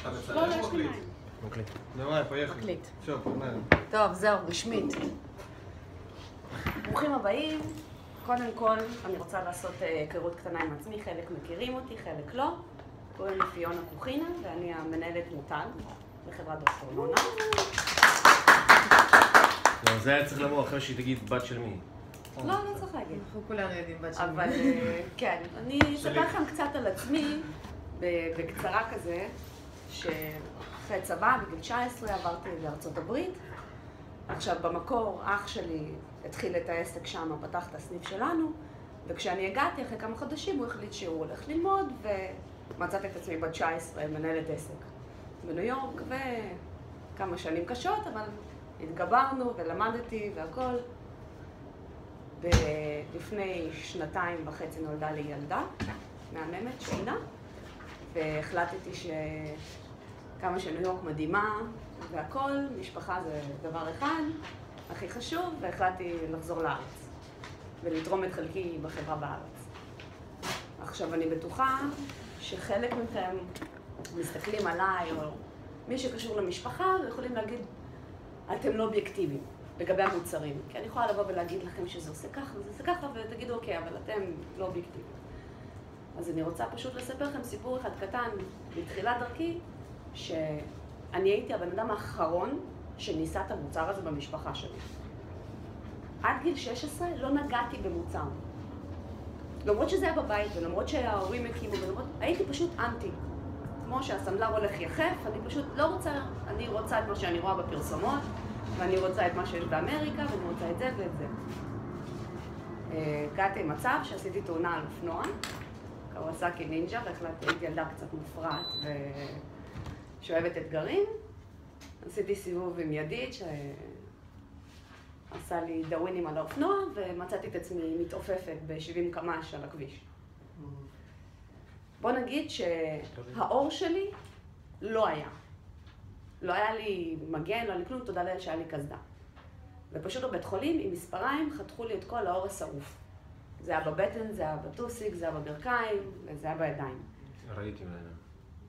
לא, יש לי מים. מקליט. давай, поехали. מקליט. Все, погнали. טוב, זהו, רשמית. ברוכים הבאים. קודם כל, אני רוצה לעשות היכרות קטנה עם עצמי. חלק מכירים אותי, חלק לא. קוראים לי פיונה קוחינה, ואני המנהלת מותג בחברת דוקטור נונה. לא, זה היה צריך לבוא אחרי שהיא תגיד בת של מי. לא, לא צריך להגיד. אנחנו כולנו יודעים בת של מי. אבל כן, אני אספר לכם קצת על עצמי, בקצרה כזה, שאחרי צבא, בגיל 19 עברתי לארצות הברית. עכשיו, במקור, אח שלי התחיל את העסק שם, פתח את הסניף שלנו, וכשאני הגעתי, אחרי כמה חודשים, הוא החליט שהוא הולך ללמוד, ומצאתי את עצמי בת 19, מנהלת עסק בניו יורק, וכמה שנים קשות, אבל התגברנו ולמדתי והכל. ולפני 2.5 נולדה לי ילדה, מהממת, שינה, והחלטתי כמה שניו יורק מדהימה והכל, משפחה זה דבר אחד, הכי חשוב, והחלטתי לחזור לארץ ולתרום את חלקי בחברה בארץ. עכשיו אני בטוחה שחלק מכם מסתכלים עליי או מי שקשור למשפחה ויכולים להגיד אתם לא אובייקטיביים לגבי המוצרים, כי אני יכולה לבוא ולהגיד לכם שזה עושה ככה וזה עושה ככה ותגידו אוקיי, אבל אתם לא אובייקטיביים. אז אני רוצה פשוט לספר לכם סיפור אחד קטן בתחילת דרכי, שאני הייתי הבן אדם האחרון שניסה את המוצר הזה במשפחה שלי. עד גיל 16 לא נגעתי במוצר. למרות שזה היה בבית ולמרות שההורים הקימו ולמרות, הייתי פשוט אנטי. כמו שהסנדלר הולך יחף, אני פשוט לא רוצה, אני רוצה את מה שאני רואה בפרסומות, ואני רוצה את מה שיש באמריקה, ואני רוצה את זה ואת זה. הגעתי עם מצב שעשיתי תאונה על אופנוע, קוואסקי נינג'ה, והחלטתי, הייתי ילדה קצת מופרעת ושואבת אתגרים. עשיתי סיבוב עם ידיד שעשה לי דאווינים על האופנוע, ומצאתי את עצמי מתעופפת ב-70 קמ"ש על הכביש. בוא נגיד שהאור שלי לא היה. לא היה לי מגן, לא היה לי כלום, תודה לאל שהיה לי קסדה. ופשוט בבית חולים עם מספריים חתכו לי את כל האור השרוף. זה היה בבטן, זה היה בטוסיק, זה היה בברכיים, וזה היה בידיים. ראיתי ממנו.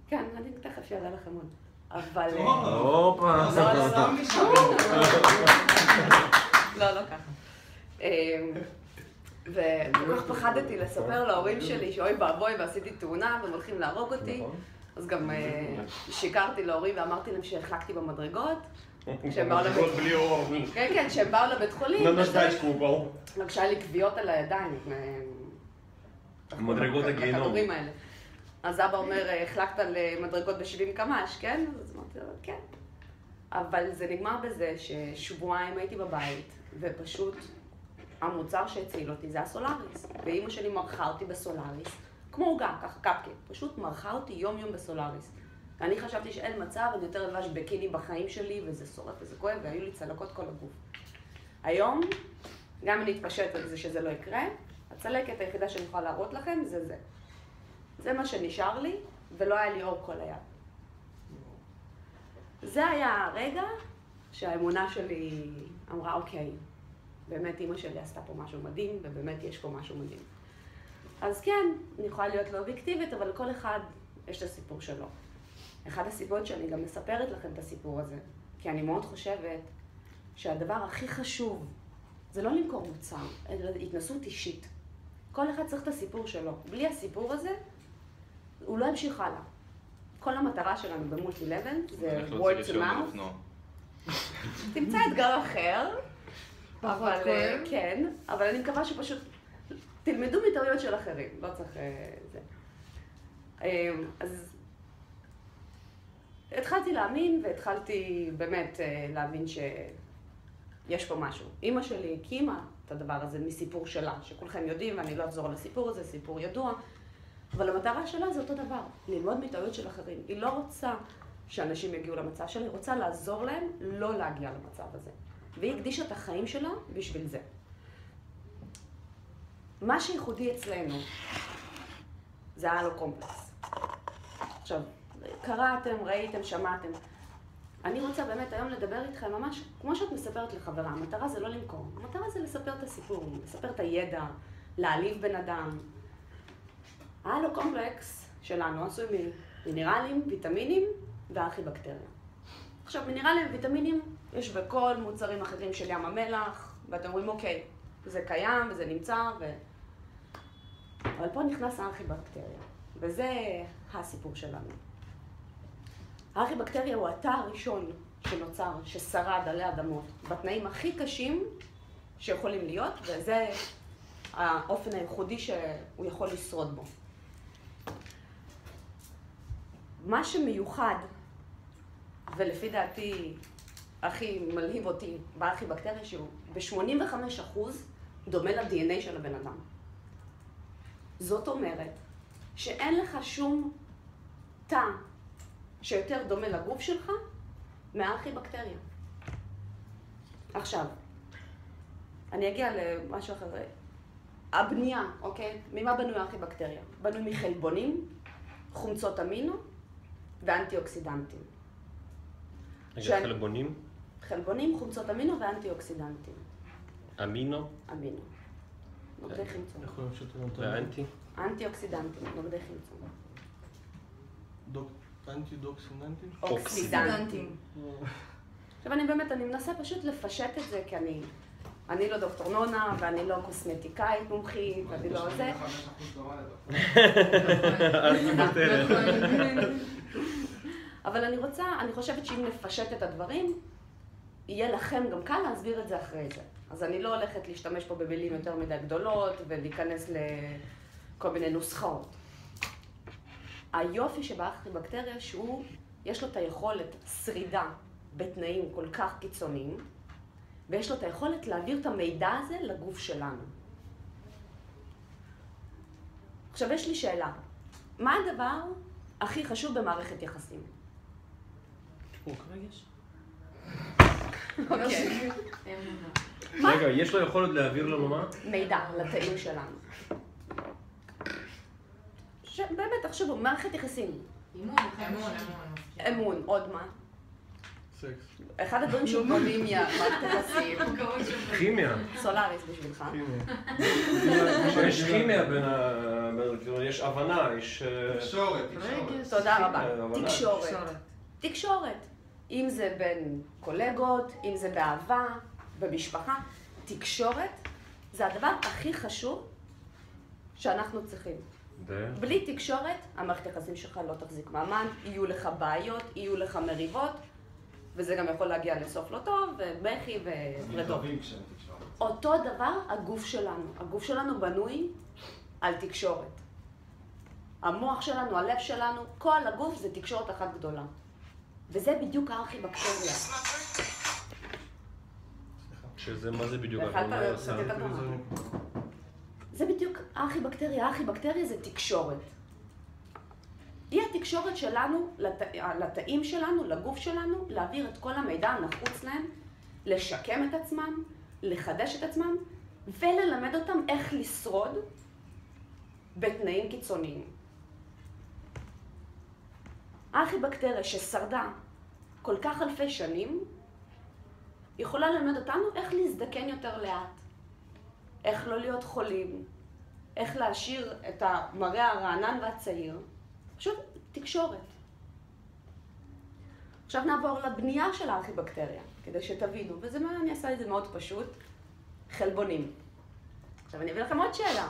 כן, אני תכף יעלה לכם עוד. אבל... הופה! לא, לא ככה. וכל כך פחדתי לספר להורים שלי שאוי ואבוי ועשיתי תאונה והם הולכים להרוג אותי. אז גם שיקרתי להורים ואמרתי להם שהחלקתי במדרגות. מדרגות בלי אור. כן, כן, כשהם באו לבית חולים. נדשתקו. כשהיה לי כוויות על הידיים. מדרגות הגיהנום. הכדורים האלה. אז אבא אומר, החלקת למדרגות ב-70 קמ"ש, כן? אז אמרתי לו, כן. אבל זה נגמר בזה ששבועיים הייתי בבית, ופשוט המוצר שהציל אותי זה הסולאריס. ואמא שלי מרחה אותי בסולאריס, כמו עוגה, ככה קפקט. פשוט מרחה אותי יום-יום בסולאריס. ואני חשבתי שאין מצב, אני יותר לבש בקיני בחיים שלי, וזה שורף וזה כואב, והיו לי צלקות כל הגוף. היום, גם אני אתפשט על זה שזה לא יקרה, הצלקת היחידה שאני יכולה להראות לכם זה זה. זה מה שנשאר לי, ולא היה לי אור כל היד. זה היה הרגע שהאמונה שלי אמרה, אוקיי, באמת אמא שלי עשתה פה משהו מדהים, ובאמת יש פה משהו מדהים. אז כן, אני יכולה להיות לא אובייקטיבית, אבל לכל אחד יש את הסיפור שלו. אחד הסיבות שאני גם מספרת לכם את הסיפור הזה, כי אני מאוד חושבת שהדבר הכי חשוב זה לא למכור מוצר, אלא התנסות אישית. כל אחד צריך את הסיפור שלו. בלי הסיפור הזה, הוא לא ימשיך הלאה. כל המטרה שלנו במולטי לבן זה word to mouth. תמצא אתגר אחר, אבל כן, אבל אני מקווה שפשוט תלמדו מטעויות של אחרים, לא צריך זה. אז התחלתי להאמין והתחלתי באמת להבין שיש פה משהו. אמא שלי הקימה את הדבר הזה מסיפור שלה, שכולכם יודעים ואני לא אחזור על הסיפור הזה, סיפור ידוע. אבל המטרה שלה זה אותו דבר, ללמוד מטעויות של אחרים. היא לא רוצה שאנשים יגיעו למצב שלה, היא רוצה לעזור להם לא להגיע למצב הזה. והיא הקדישה את החיים שלה בשביל זה. מה שייחודי אצלנו זה היה לו קומפלקס. עכשיו, קראתם, ראיתם, שמעתם. אני רוצה באמת היום לדבר איתכם ממש, כמו שאת מספרת לחברה, המטרה זה לא למכור, המטרה זה לספר את הסיפור, לספר את הידע, להעליב בן אדם. היה לו קומפלקס שלנו, עשוי מינרלים, ויטמינים והארכיבקטריה. עכשיו, מינרלים וויטמינים יש בכל מוצרים אחרים של ים המלח, ואתם אומרים, אוקיי, זה קיים וזה נמצא, אבל פה נכנס הארכיבקטריה, וזה הסיפור שלנו. הארכיבקטריה הוא התא הראשון שנוצר, ששרד עלי אדמות, בתנאים הכי קשים שיכולים להיות, וזה האופן הייחודי שהוא יכול לשרוד בו. מה שמיוחד, ולפי דעתי הכי מלהיב אותי בארכיבקטריה, שהוא ב-85% דומה ל-DNA של הבן אדם. זאת אומרת שאין לך שום תא שיותר דומה לגוף שלך מהארכיבקטריה. עכשיו, אני אגיע למשהו אחר. הבנייה, אוקיי? ממה בנוי הארכיבקטריה? בנוי מחלבונים, חומצות אמינו ואנטי-אוקסידנטים. רגע, חלבונים? חלבונים, חומצות אמינו ואנטי-אוקסידנטים. אמינו? אמינו. נוגדי חמצון. ואנטי? אנטי-אוקסידנטים, נוגדי חמצון. אנטי-דוקסיננטים? אוקסידנטים. עכשיו אני מנסה פשוט לפשט את זה, כי אני לא דוקטור נונה, ואני לא קוסמטיקאית מומחית, ואני לא זה. אבל אני חושבת שאם נפשט את הדברים, יהיה לכם גם קל להסביר את זה אחרי זה. אז אני לא הולכת להשתמש פה במילים יותר מדי גדולות, ולהיכנס לכל מיני נוסחאות. היופי שבארכיבקטריה שהוא, יש לו את היכולת שרידה בתנאים כל כך קיצוניים, ויש לו את היכולת להעביר את המידע הזה לגוף שלנו. עכשיו יש לי שאלה, מה הדבר הכי חשוב במערכת יחסים? רגש? אוקיי. רגע, יש לו יכולת להעביר לנו מה? מידע לתאים שלנו. באמת, תחשבו, מערכת יחסים. אמון, עוד מה? סקס. אחד הדברים שבונים מערכת יחסים. כימיה. סולאריס בשבילך. יש כימיה בין יש הבנה, יש... תקשורת. תודה רבה. תקשורת. אם זה בין קולגות, אם זה באהבה, במשפחה. תקשורת זה הדבר הכי חשוב שאנחנו צריכים. בלי תקשורת, המערכת היחסים שלך לא תחזיק מעמד, יהיו לך בעיות, יהיו לך מריבות, וזה גם יכול להגיע לסוף לא טוב, ובכי ורדות. אותו דבר הגוף שלנו. הגוף שלנו בנוי על תקשורת. המוח שלנו, הלב שלנו, כל הגוף זה תקשורת אחת גדולה. וזה בדיוק הארכיבקטריה. שזה, מה זה בדיוק? זה בדיוק הארכיבקטריה. הארכיבקטריה זה תקשורת. היא התקשורת שלנו, לתאים שלנו, לגוף שלנו, להעביר את כל המידע הנחוץ להם, לשקם את עצמם, לחדש את עצמם, וללמד אותם איך לשרוד בתנאים קיצוניים. הארכיבקטריה ששרדה כל כך אלפי שנים, יכולה ללמד אותנו איך להזדקן יותר לאט, איך לא להיות חולים, איך להשאיר את המראה הרענן והצעיר. פשוט תקשורת. עכשיו נעבור לבנייה של הארכיבקטריה, כדי שתבינו, וזה מה אני אעשה את זה מאוד פשוט, חלבונים. עכשיו אני אביא לכם עוד שאלה.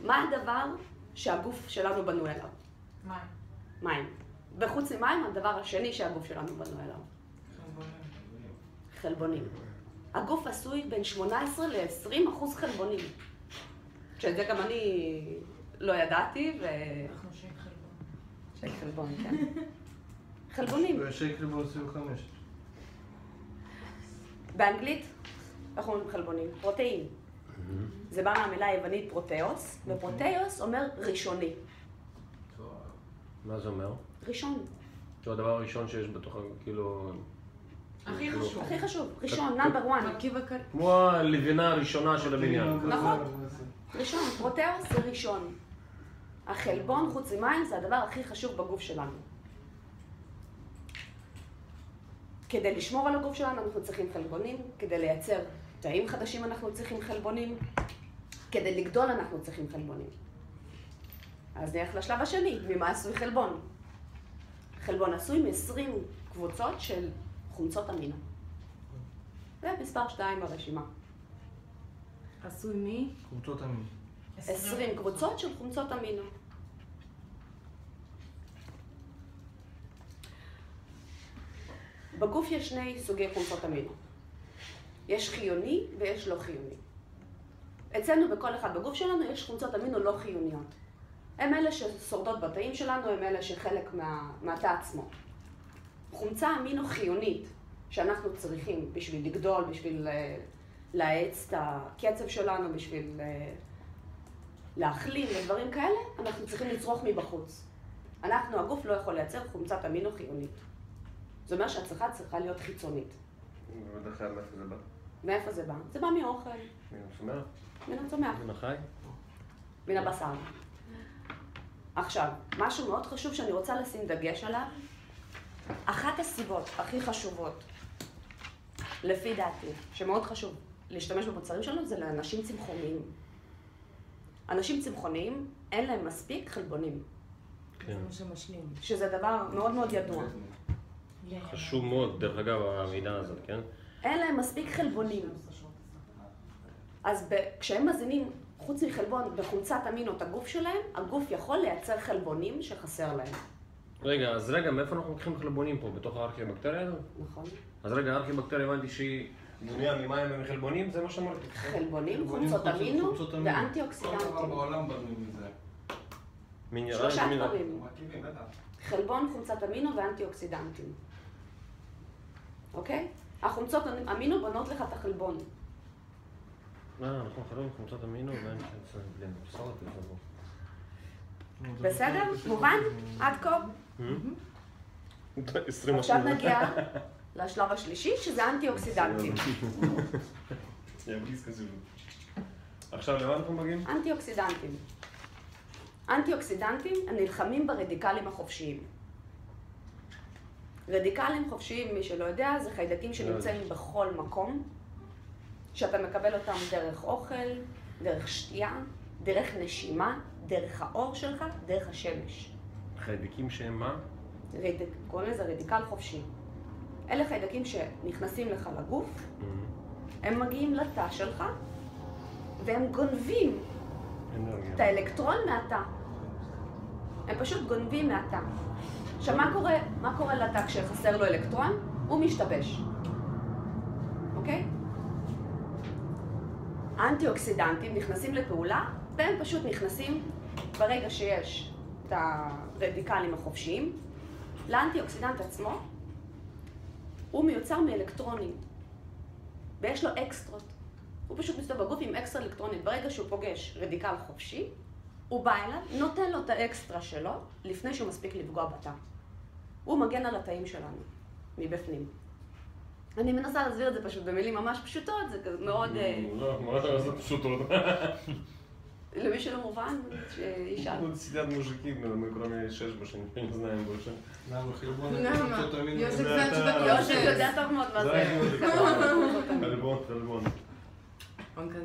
מה הדבר שהגוף שלנו בנוי אליו? מים. מים. וחוץ ממים, הדבר השני שהגוף שלנו בנוי אליו. חלבונים. הגוף עשוי בין 18 ל-20% חלבונים. שאת זה גם אני לא ידעתי, אנחנו שייק חלבון. שייק חלבון, כן. חלבונים. ושייק חלבון 25. באנגלית, אנחנו אומרים חלבונים. פרוטאין. זה בא מהמילה היוונית פרוטאוס, ופרוטאוס אומר ראשוני. מה זה אומר? ראשון. זה הדבר הראשון שיש בתוך, כאילו... הכי חשוב. הכי חשוב. ראשון, נאמבר 1. מרכיב הקל. כמו הלבנה הראשונה של הבניין. נכון. ראשון. פרוטאוס זה ראשון. החלבון, חוץ ממים, זה הדבר הכי חשוב בגוף שלנו. כדי לשמור על הגוף שלנו אנחנו צריכים חלבונים, כדי לייצר תאים חדשים אנחנו צריכים חלבונים, כדי לגדול אנחנו צריכים חלבונים. אז נלך לשלב השני, ממה עשוי חלבון? חלבון עשוי מ-20 קבוצות של חומצות אמינו. זה מספר 2 ברשימה. עשוי מי? קבוצות המין. 20 קבוצות של חומצות אמינו. בגוף יש שני סוגי חומצות אמינו. יש חיוני ויש לא חיוני. אצלנו בכל אחד בגוף שלנו יש חומצות אמינו לא חיוניות. הם אלה ששורדות בתאים שלנו, הם אלה שחלק מהתא עצמו. חומצה אמינו חיונית שאנחנו צריכים בשביל לגדול, בשביל להאץ את הקצב שלנו, בשביל להחלים ודברים כאלה, אנחנו צריכים לצרוך מבחוץ. הגוף לא יכול לייצר חומצת אמינו חיונית. זאת אומרת שהצריכה צריכה להיות חיצונית. ובדרך כלל מאיפה זה בא? מאיפה זה בא? זה בא מאוכל. מן הצומח? מן הצומח. מן החי? מן הבשר. עכשיו, משהו מאוד חשוב שאני רוצה לשים דגש עליו, אחת הסיבות הכי חשובות, לפי דעתי, שמאוד חשוב להשתמש במוצרים שלנו, זה לאנשים צמחוניים. אנשים צמחוניים, אין להם מספיק חלבונים. זה מה שמשלים. שזה דבר מאוד מאוד ידוע. חשוב מאוד, דרך אגב, המידע הזאת, כן? אין להם מספיק חלבונים. אז כשהם מזינים, חוץ מחלבון בחומצת אמינו את הגוף שלהם, הגוף יכול לייצר חלבונים שחסר להם. רגע, מאיפה אנחנו לוקחים חלבונים פה? בתוך הארכיבקטריה הזו? נכון. אז רגע, הארכיבקטריה הבנתי שהיא בנויה ממים ומחלבונים, זה מה שאמרתי. חלבונים, חומצות אמינו ואנטי-אוקסידנטים. בעולם בנוי מזה. שלושה דברים. חלבון, חומצת אמינו ואנטי-אוקסידנטים. אוקיי? החומצות אמינו בונות לך את החלבון. נכון, חלבון, חומצת אמינו בסדר? מובן? עד כה? 20%. עכשיו נגיע לשלב השלישי, שזה אנטי-אוקסידנטים. עכשיו למה אנחנו מגיעים? אנטי-אוקסידנטים. אנטי-אוקסידנטים הם נלחמים ברדיקלים החופשיים. רדיקלים חופשיים, מי שלא יודע, זה חיידקים שנמצאים בכל מקום, שאתה מקבל אותם דרך אוכל, דרך שתייה, דרך נשימה, דרך האור שלך, דרך השמש. חיידקים שהם מה? קוראים לזה רדיקל חופשי. אלה חיידקים שנכנסים לך לגוף, הם מגיעים לתא שלך, והם גונבים את האלקטרון מהתא. הם פשוט גונבים מהתא. עכשיו, מה קורה לתא כשחסר לו אלקטרון? הוא משתבש. אוקיי? האנטי-אוקסידנטים נכנסים לפעולה, והם פשוט נכנסים ברגע שיש את הרדיקלים החופשיים. לאנטי-אוקסידנט עצמו, הוא מיוצר מאלקטרונים, ויש לו אקסטרות. הוא פשוט מסתובב בגוף עם אקסטרה אלקטרונית. ברגע שהוא פוגש רדיקל חופשי, הוא בא אליו, נותן לו את האקסטרה שלו, לפני שהוא מספיק לפגוע בתא. הוא מגן על התאים שלנו, מבפנים. אני מנסה להסביר את זה פשוט במילים ממש פשוטות, זה מאוד... לא, מה אתה עושה פשוטות? למי שלא מובן, שישאל. Вот сидят мужики, мы кроме шешбы, не знаем больше. למה חלבון? יושק זה התשובה יושק יודע טוב מאוד מה זה. חלבון.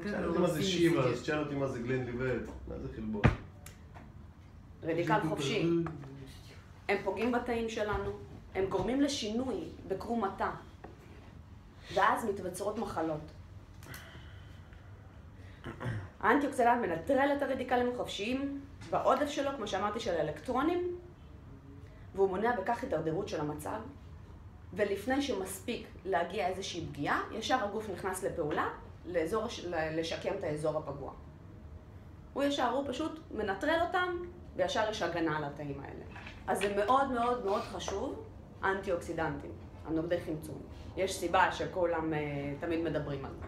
שאל אותי מה זה שיבה, שאל אותי מה זה גלן ליבט, מה זה חלבון? רדיקל חופשי. הם פוגעים בתאים שלנו, הם גורמים לשינוי בקרום התא, ואז מתווצרות מחלות. האנטי-אוקסידנט מנטרל את הרדיקלים החופשיים בעודף שלו, כמו שאמרתי, של האלקטרונים, והוא מונע בכך הידרדרות של המצב, ולפני שמספיק להגיע איזושהי פגיעה, ישר הגוף נכנס לפעולה לשקם את האזור הפגוע. הוא פשוט מנטרל אותם, וישר יש הגנה על התאים האלה. אז זה מאוד מאוד מאוד חשוב, האנטי-אוקסידנטים, הנוגדי חמצון. יש סיבה שכולם תמיד מדברים על זה.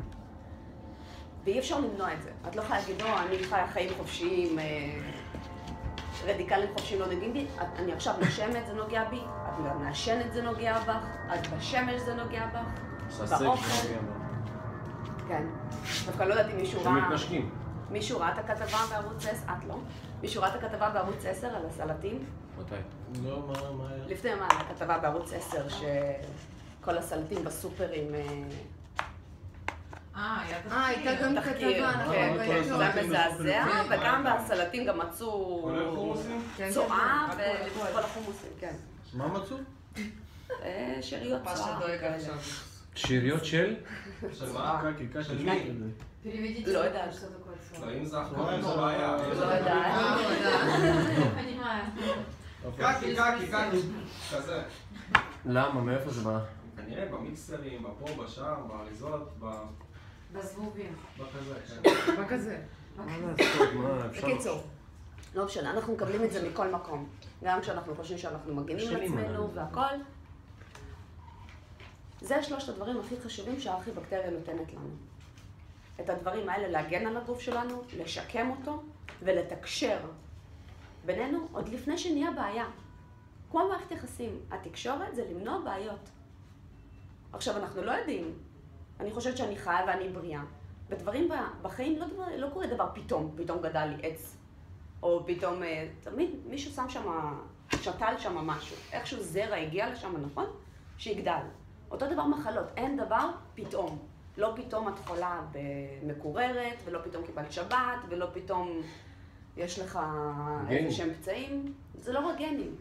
ואי אפשר למנוע את זה. את לא יכולה להגיד, אני חיה חיים חופשיים, רדיקלים חופשיים לא נוגעים בי, אני עכשיו נושמת, זה נוגע בי, את מעשנת, זה נוגע בך, את בשמש, זה נוגע בך, באוכל. כן. דווקא לא יודעת אם מישהו ראה... מתנשקים. מישהו ראה את הכתבה בערוץ 10? את לא? מישהו ראה את הכתבה בערוץ 10 על הסלטים? מתי? לא, מה היה? לפני מה הכתבה בערוץ 10 שכל הסלטים בסופרים... הייתה גם כתבה, כן, זה היה מזעזע, וגם בסלטים גם מצאו צואה וכל החומוסים, כן. מה מצאו? שאריות צואה. שאריות של? של מה? של מי? לא יודעת. לא, אם זה אחקורים זו בעיה. לא יודעת. קקי, כזה. למה? מאיפה זה בא? כנראה במיקסרים, בפה, בשם, באריזות, בזבובים. בכזה. בקיצור, לא משנה, אנחנו מקבלים את זה מכל מקום. גם כשאנחנו חושבים שאנחנו מגינים לעצמנו והכל. זה שלושת הדברים הכי חשובים שהארכיבקטריה נותנת לנו. את הדברים האלה להגן על הגוף שלנו, לשקם אותו ולתקשר בינינו עוד לפני שנהיה בעיה. כמו מערכת יחסים, התקשורת זה למנוע בעיות. עכשיו, אנחנו לא יודעים. אני חושבת שאני חיה ואני בריאה. ודברים בחיים לא קורה דבר פתאום גדל לי עץ. או פתאום, תמיד מישהו שם שם, שתל שם משהו. איכשהו זרע הגיע לשם, נכון? שיגדל. אותו דבר מחלות, אין דבר פתאום. לא פתאום את חולה במקוררת, ולא פתאום קיבלת שבת, ולא פתאום יש לך איזה שהם פצעים. זה לא רק גנים.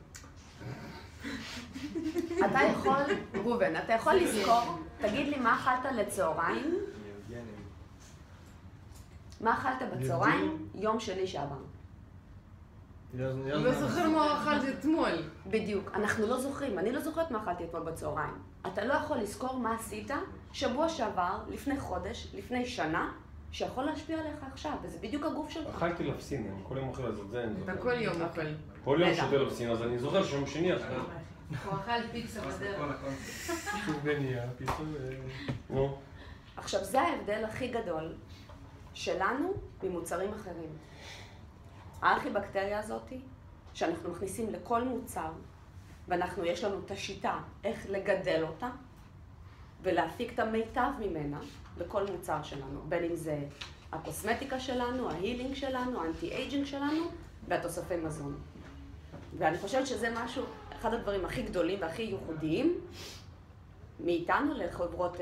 אתה יכול, רובן, אתה יכול לזכור, תגיד לי מה אכלת לצהריים? מה אכלת בצהריים? יום שני שעבר. לא זוכר מה אכלתי אתמול. בדיוק, אנחנו לא זוכרים, אני לא זוכרת מה אכלתי אתמול בצהריים. אתה לא יכול לזכור מה עשית שבוע שעבר, לפני חודש, לפני שנה, שיכול להשפיע עליך עכשיו, וזה בדיוק הגוף שלך. אכלתי לפסין, אני כל יום אוכל לעשות זה, אני זוכר. אתה כל יום אוכל. כל יום שותה לפסין, אז אני זוכר שיום שני אחרי. הוא אכל פיצה בדרך. שוב בניה, פיצה נו. עכשיו, זה ההבדל הכי גדול שלנו ממוצרים אחרים. הארכיבקטריה הזאת, שאנחנו מכניסים לכל מוצר, יש לנו את השיטה איך לגדל אותה, ולהפיק את המיטב ממנה בכל מוצר שלנו, בין אם זה הקוסמטיקה שלנו, ההילינג שלנו, האנטי-אייג'ינג שלנו, והתוספי מזון. ואני חושבת שזה משהו, אחד הדברים הכי גדולים והכי ייחודיים מאיתנו לחברות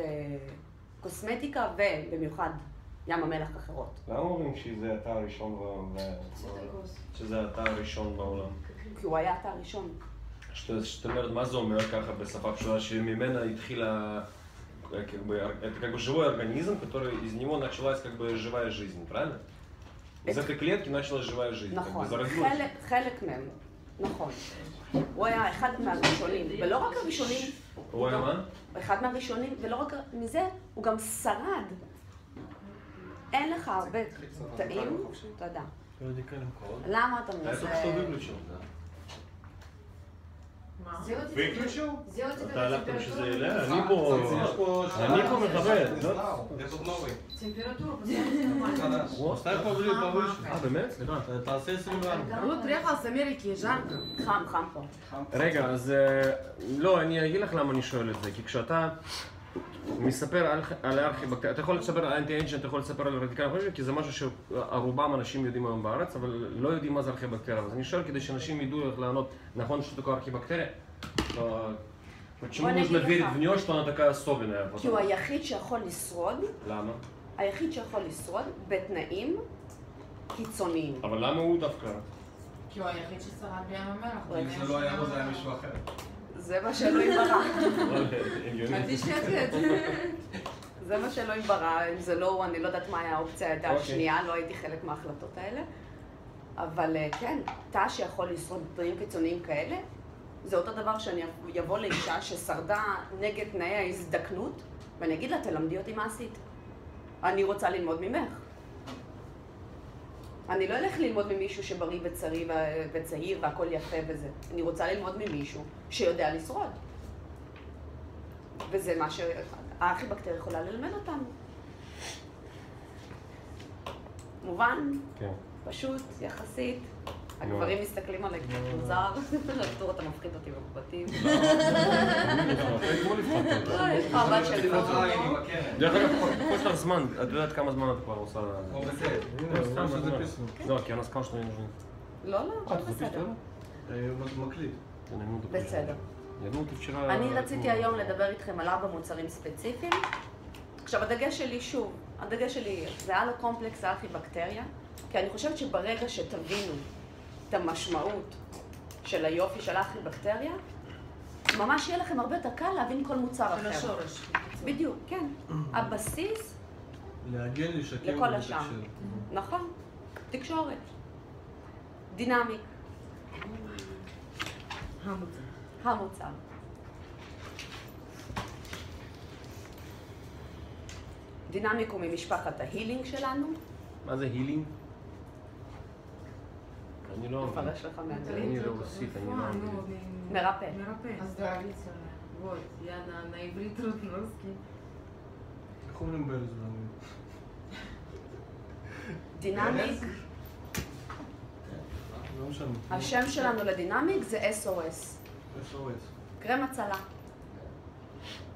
קוסמטיקה ובמיוחד ים המלח אחרות. למה אומרים שזה האתר הראשון בעולם? כי הוא היה האתר הראשון. שאתה אומרת, מה זה אומר ככה בשפה פשוטה, שממנה התחילה как бы живой организм, который из него началась как бы живая жизнь, правильно? Из этой клетки началась живая жизнь. נכון, חלק מהם, נכון. הוא היה אחד מהראשונים, ולא רק הראשונים. הוא היה מה? אחד מהראשונים, ולא רק מזה, הוא גם שרד. אין לך הרבה טעים, תודה. למה אתה מנסה? выключил? אתה הלכתם שזה אליה? אני פה מכבד. סתם פבליש. באמת? סליחה, תעשה 24. הוא приехал с Америки, жарко. חם פה. רגע, אז לא, אני אגיד לך למה אני שואל את זה, כי כשאתה מספר על הארכיבקטריה, אתה יכול לספר על האנטי-אייג'ינג, אתה יכול לספר על רדיקלים אחרים, כי זה משהו שרובם אנשים יודעים היום בארץ, אבל לא יודעים מה זה ארכיבקטריה. אז אני שואל כדי שאנשים ידעו איך לענות נכון что такое ארכיבקטריה. Почему нужно верить в нее, что она такая особенная? כי הוא היחיד שיכול לשרוד. למה? היחיד שיכול לשרוד בתנאים קיצוניים. אבל למה הוא דווקא? כי הוא היחיד ששרד בים המלח. אם זה לא היה זה היה מישהו אחר. זה מה שאלוהים ברא. אל תשתתת. זה מה שאלוהים ברא, אם זה לא, אני לא יודעת מה האופציה הייתה השנייה, לא הייתי חלק מההחלטות האלה. אבל כן, תא שיכול לשרוד בתנאים קיצוניים כאלה, זה אותו דבר שאני אבוא לאישה ששרדה נגד תנאי ההזדקנות, ואני אגיד לה, תלמדי אותי מה עשית. אני רוצה ללמוד ממך. אני לא אלך ללמוד ממישהו שבריא וצעיר והכל יפה וזה. אני רוצה ללמוד ממישהו שיודע לשרוד. וזה מה שהארכיבקטריה יכולה ללמד אותנו. מובן? כן. פשוט, יחסית. הגברים מסתכלים עליי מוזר, לטור אתה מפחיד אותי בבתים. לא, יש לך הבת שלי. דרך אגב, יש לך זמן, את יודעת כמה זמן את כבר עושה? לא, כי אני אסכם שאתה נשאר. לא, הכל בסדר. מקליט. בסדר. אני רציתי היום לדבר איתכם על 4 מוצרים ספציפיים. עכשיו, הדגש שלי שוב, הדגש שלי זה על הקומפלקס הארכיבקטריה, כי אני חושבת שברגע שתבינו את המשמעות של היופי של הארכיבקטריה, ממש יהיה לכם הרבה יותר קל להבין כל מוצר אחר. של השורש. בדיוק, כן. הבסיס להגן, לשקם לכל השאר. נכון. תקשורת. דינמיק. המוצר. דינמיק הוא ממשפחת ההילינג שלנו. מה זה הילינג? אני לא... מפרש לך מאנגלית. אני לא רוסית, אני לא אנגלית. מרפא. Оздоровительная. Вот, я на иврит трудно русский. איך אומרים באלזמן? דינמיק, לא משנה. השם שלנו לדינמיק זה SOS. SOS. קרם הצלה.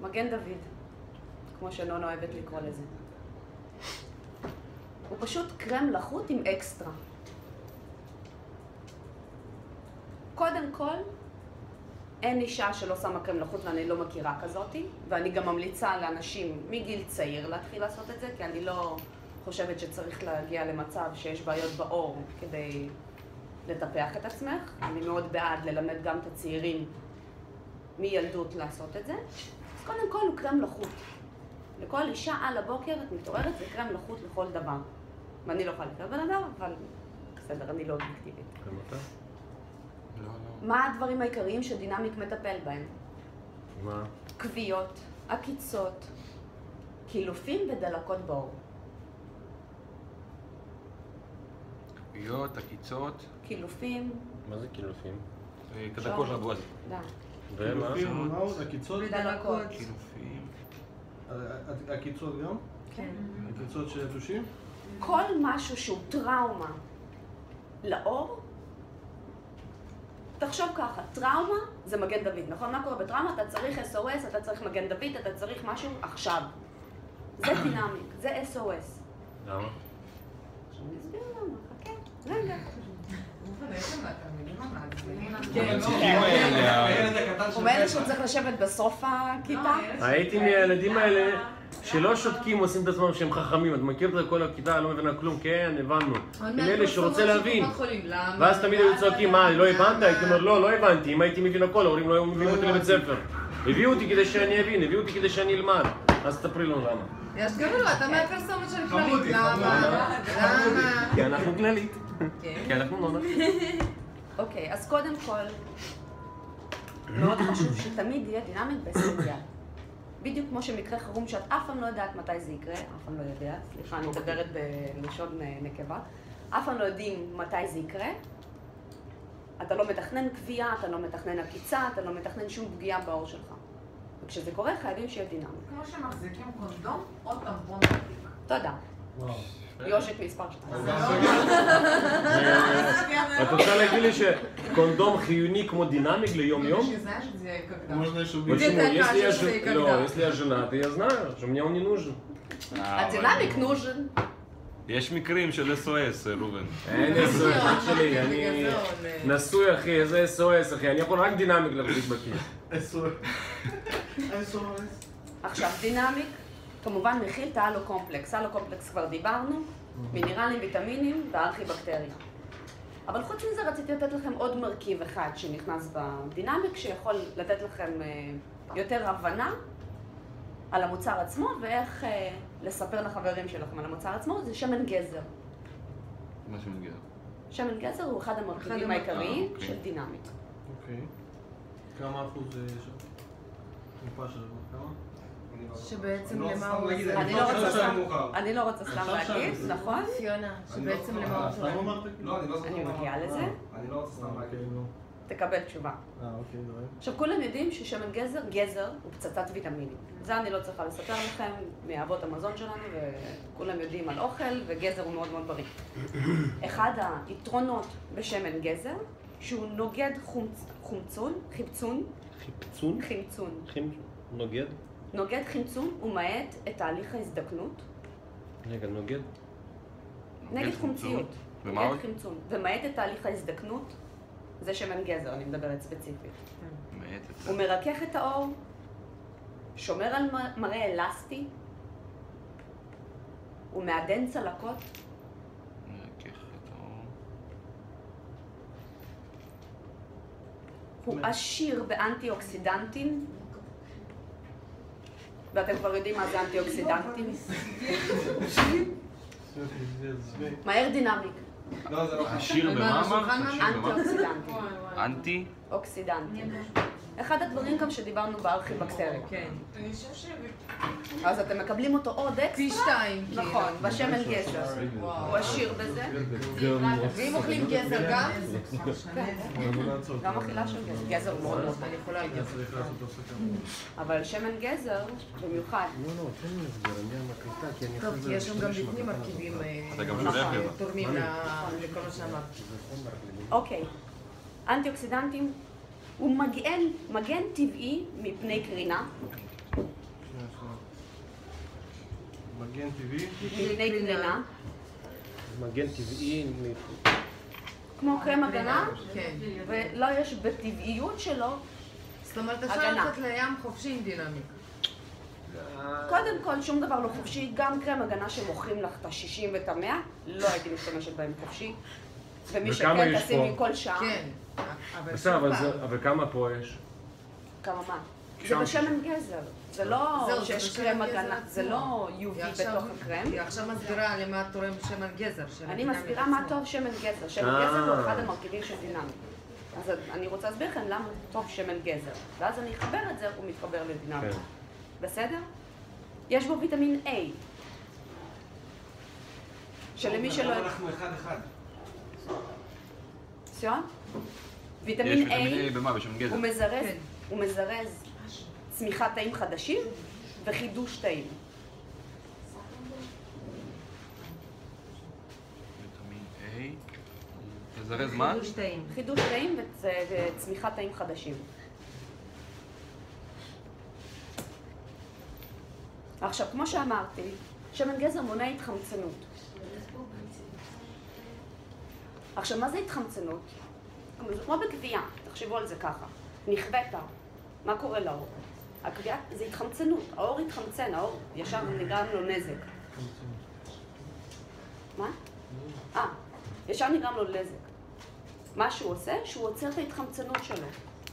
מגן דוד, כמו שנון אוהבת לקרוא לזה. הוא פשוט קרם לחוט עם אקסטרה. קודם כל, אין אישה שלא שמה קרם לחוט ואני לא מכירה כזאתי, ואני גם ממליצה לאנשים מגיל צעיר להתחיל לעשות את זה, כי אני לא חושבת שצריך להגיע למצב שיש בעיות בעור כדי לטפח את עצמך. אני מאוד בעד ללמד גם את הצעירים מילדות לעשות את זה. אז קודם כל הוא קרם לחוט. לכל אישה על הבוקר את מתעוררת זה קרם לחוט לכל דבר. ואני לא יכולה לקרוא בן אדם, אבל בסדר, אני לא אובייקטיבית. גם אתה? מה הדברים העיקריים שדינמיק מטפל בהם? מה? כוויות, עקיצות, קילופים ודלקות בעור. כוויות, עקיצות. קילופים. מה זה קילופים? כזה קושי בועז. די. ומה? מה עוד? עקיצות? ודלקות. קילופים. עקיצות גם? כן. עקיצות של יתושים? כל משהו שהוא טראומה לעור, תחשוב ככה, טראומה זה מגן דוד, נכון? מה קורה בטראומה? אתה צריך SOS, אתה צריך מגן דוד, אתה צריך משהו עכשיו. זה דינמיק, זה SOS. למה? אני אסביר למה, חכה, רגע. הוא מאלה שהוא צריך לשבת בסוף הכיתה? הייתי מהילדים האלה שלא שותקים, עושים את עצמם שהם חכמים. את מכירת את כל הכיתה, לא מבינה כלום, כן, הבנו. הם אלה שרוצה להבין. ואז תמיד היו צועקים, מה, לא הבנת? הייתי אומר, לא הבנתי. אם הייתי מבין הכל, ההורים לא היו מביאים אותי לבית ספר. הביאו אותי כדי שאני אבין, הביאו אותי כדי שאני אלמד. אז תספרי לנו למה. יש גם לא, אתה מהפרסומת של כללית, למה? כי אנחנו כללית. כי אנחנו נונה. אוקיי, אז קודם כל, מאוד חשוב שתמיד יהיה דינמיק באסטרטגיה. בדיוק כמו שמקרה חירום שאת אף פעם לא יודעת מתי זה יקרה, אף פעם לא יודע, סליחה, אני מדברת בלשון נקבה, אף פעם לא יודעים מתי זה יקרה. אתה לא מתכנן כוויה, אתה לא מתכנן עקיצה, אתה לא מתכנן שום פגיעה בעור שלך. וכשזה קורה, חייבים שיהיה דינמיק. כמו שמחזיקים קונדום או טמפון מחזיק. תודה. יושק מספר 2. את רוצה להגיד לי שקונדום חיוני כמו דינמיק ליום יום? Можно еще Если я женатый, я знаю, что мне он не нужен. הדינמיק נוז'ן. יש מקרים של SOS, ראובן. אין SOS, אח שלי, אני נשוי אחי, איזה SOS אחי, אני יכול רק דינמיק להחזיק בכיס. SOS. עכשיו, דינמיק, כמובן מכיל את האלו-קומפלקס. האלו-קומפלקס כבר דיברנו, מינרלים, ויטמינים וארכיבקטריה. אבל חוץ מזה רציתי לתת לכם עוד מרכיב אחד שנכנס בדינמיק, שיכול לתת לכם יותר הבנה על המוצר עצמו ואיך לספר לחברים שלכם על המוצר עצמו, זה שמן גזר. מה שמן גזר? שמן גזר הוא אחד המרכיבים העיקריים של דינמיק. אוקיי. כמה אחוז יש? מפה של כמה? שבעצם למה הוא... אני לא רוצה סתם להגיד, נכון? פיונה, שבעצם למה הוא... סתם אמרת? אני מגיעה לזה. אני לא רוצה סתם להגיד. תקבל תשובה. אוקיי, דברים. עכשיו, כולם יודעים ששמן גזר הוא פצצת ויטמינים. זה אני לא צריכה לספר לכם מאבות המזון שלנו, וכולם יודעים על אוכל, וגזר הוא מאוד מאוד בריא. אחד היתרונות בשמן גזר, שהוא נוגד חמצון, נוגד? נוגד חמצון, הוא מאט את תהליך ההזדקנות. רגע, נוגד? נגד חומציות. ומה עוד? ומאט את תהליך ההזדקנות. זה שמן גזר, אני מדברת ספציפית. הוא מרכך את העור, שומר על מראה אלסטי, הוא מעדן צלקות, הוא עשיר באנטי-אוקסידנטים, ואתם כבר יודעים מה זה אנטי-אוקסידנטים. מהר דינמיק. לא, זה לא עשיר במה אמרת? אנטי-אוקסידנטים. אנטי? אוקסידנטים. אחד הדברים גם שדיברנו בארכיבקטריה. כן. אז אתם מקבלים אותו עוד אקסטרה. פי 2. נכון, בשמן גזר. הוא עשיר בזה. ואם אוכלים גזר גם? גם אכילה של גזר. גזר הוא מאוד אני יכולה לגזר. צריך לעשות הפסקה. אבל שמן גזר, במיוחד. לא, תן לי הסבר, אני המקליטה, כי אני טוב, כי יש שם גם בפנים מרכיבים אתה גם שולח לזה. תורמים לכל מה שאמרת. אוקיי. אנטי-אוקסידנטים הוא מגן טבעי מפני קרינה. מגן טבעי. מפני קרינה. מגן טבעי. כמו קרם הגנה, כן. ולא יש בטבעיות שלו. זאת אומרת, אפשר ללכת לים חופשי עם דינמיק. קודם כל, שום דבר לא חופשי. גם קרם הגנה שמוכרים לך את ה-60 ואת ה-100, לא הייתי משתמשת בהם חופשי. ומי שכן תשימי כל שעה. כן. בסדר, אבל כמה פה יש? כמה מה? זה בשמן גזר. זה לא שיש קרם הגנה, זה לא UV בתוך הקרם. היא עכשיו מסבירה למה תורם שמן גזר. אני מסבירה מה טוב שמן גזר. שמן גזר הוא אחד המרכיבים של דינמיק. אז אני רוצה להסביר לכם למה טוב שמן גזר. ואז אני אחבר את זה, הוא מתחבר לדינמיק. בסדר? יש בו ויטמין A. שלמי שלא... אנחנו אחד. סיון? ויטמין A במה? בשמן גזר? הוא מזרז צמיחת תאים חדשים וחידוש תאים. ויטמין A. תזרז מה? חידוש תאים וצמיחת תאים חדשים. עכשיו, כמו שאמרתי, שמן גזר מונע התחמצנות. עכשיו, מה זה התחמצנות? זה כמו בגבייה, תחשבו על זה ככה. נכווית, מה קורה לאור? הגבייה זה התחמצנות, האור התחמצן, האור ישר נגרם לו נזק. מה? ישר נגרם לו נזק. מה שהוא עושה, שהוא עוצר את ההתחמצנות שלו.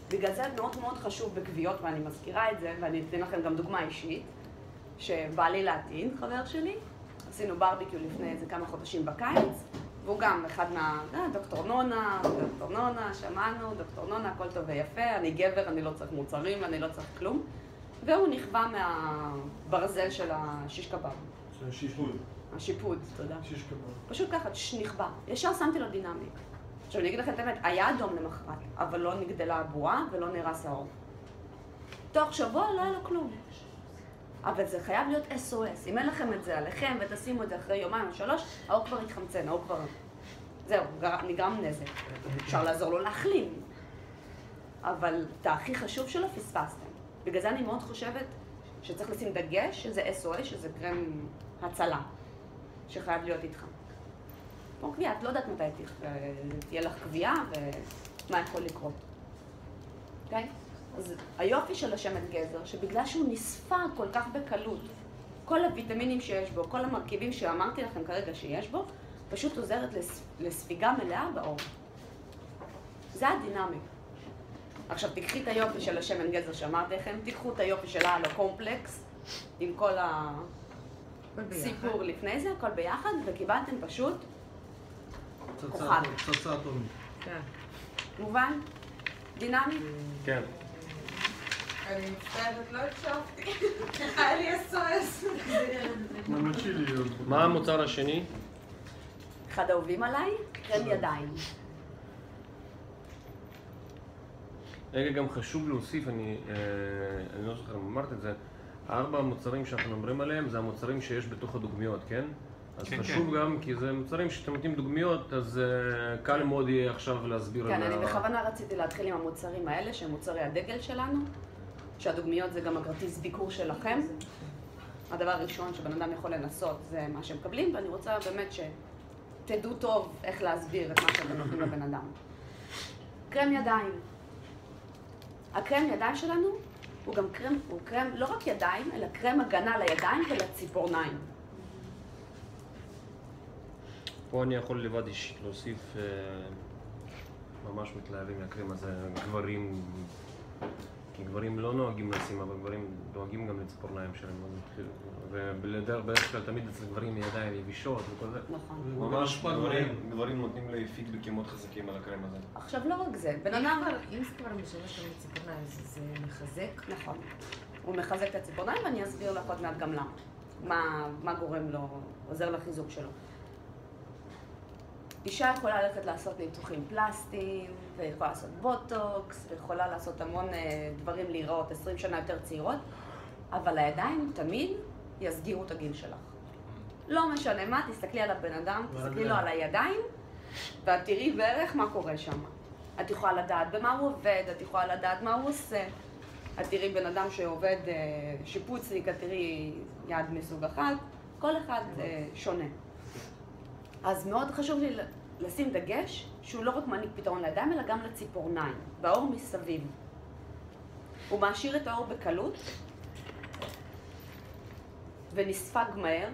בגלל זה מאוד מאוד חשוב בגביות, ואני מזכירה את זה, ואני אתן לכם גם דוגמה אישית, שבא לי להטעין, חבר שלי, עשינו ברביקיו לפני איזה כמה חודשים בקיץ, והוא גם אחד דוקטור נונה, שמענו, דוקטור נונה, הכל טוב ויפה, אני גבר, אני לא צריך מוצרים, אני לא צריך כלום, והוא נכווה מהברזל של השיש קבב. של השיפוד. השיפוד, תודה. שיש קבב. פשוט ככה, נכווה. ישר שמתי לו דינמיק. עכשיו אני אגיד לכם את האמת, היה אדום למחרת, אבל לא נגדלה הבועה ולא נראה האור. תוך שבוע לא היה לו כלום. אבל זה חייב להיות SOS. אם אין לכם את זה עליכם ותשימו את זה אחרי יומיים או 3, האור כבר יתחמצן, האור כבר... זהו, נגרם נזק. אפשר לעזור לו להחלים. אבל את הכי חשוב שלו פספסתם. בגלל זה אני מאוד חושבת שצריך לשים דגש שזה SOS, שזה קרם הצלה, שחייב להיות איתך. כמו קביעה, את לא יודעת מתי תהיה לך קביעה ומה יכול לקרות. אוקיי? אז היופי של השמן גזר, שבגלל שהוא נספר כל כך בקלות, כל הוויטמינים שיש בו, כל המרכיבים שאמרתי לכם כרגע שיש בו, פשוט עוזרת לספיגה מלאה באור. זה הדינמיק. עכשיו תיקחי את היופי של השמן גזר שאמרתי לכם, תיקחו את היופי שלה על הקומפלקס, עם כל הסיפור לפני זה, הכל ביחד, וקיבלתם פשוט כוכב. פצצה אטומית. כן. מובן? דינמיק? כן. אני מצטערת, לא הקשבתי. היה לי SOS. ממשיך להיות. מה המוצר השני? אחד האהובים עליי, קרם ידיים. רגע, גם חשוב להוסיף, אני לא זוכר אם אמרת את זה, 4 המוצרים שאנחנו מדברים עליהם זה המוצרים שיש בתוך הדוגמיות, כן? אז חשוב גם, כי זה מוצרים שאתם נותנים דוגמיות, אז קל מאוד יהיה עכשיו להסביר על כן, אני בכוונה רציתי להתחיל עם המוצרים האלה, שהם מוצרי הדגל שלנו, שהדוגמיות זה גם הכרטיס ביקור שלכם. הדבר הראשון שבן אדם יכול לנסות זה מה שהם מקבלים, ואני רוצה באמת שתדעו טוב איך להסביר את מה שאתם נותנים לבן אדם. קרם ידיים. הקרם ידיים שלנו הוא גם קרם, לא רק ידיים, אלא קרם הגנה לידיים ולציפורניים. פה אני יכול לבד אישית להוסיף, ממש מתלהבים מהקרם הזה, גברים, כי גברים לא נוהגים לשים, אבל גברים נוהגים גם לציפורניים שלהם, ובדרך כלל תמיד אצל גברים ידיים יבישות וכל זה. נכון. ממש גברים נותנים לי פידבקים מאוד חזקים על הקרם הזה. עכשיו לא רק זה, בן אדם... אם זה כבר משמש לנו ציפורניים, זה מחזק? נכון. הוא מחזק את הציפורניים ואני אסביר לך עוד מעט גם למה. מה גורם לו, עוזר לחיזוק שלו. אישה יכולה ללכת לעשות ניתוחים פלסטיים, ויכולה לעשות בוטוקס, ויכולה לעשות המון דברים להיראות 20 שנה יותר צעירות, אבל הידיים תמיד יסגירו את הגיל שלך. לא משנה מה, תסתכלי על הבן אדם, תסתכלי לו על הידיים, ואת תראי בערך מה קורה שם. את יכולה לדעת במה הוא עובד, את יכולה לדעת מה הוא עושה. את תראי בן אדם שעובד שיפוצניק, את תראי יד מסוג אחד, כל אחד שונה. אז מאוד חשוב לי לשים דגש שהוא לא רק מעניק פתרון לידיים, אלא גם לציפורניים, והאור מסביב. הוא מעשיר את האור בקלות, ונספג מהר,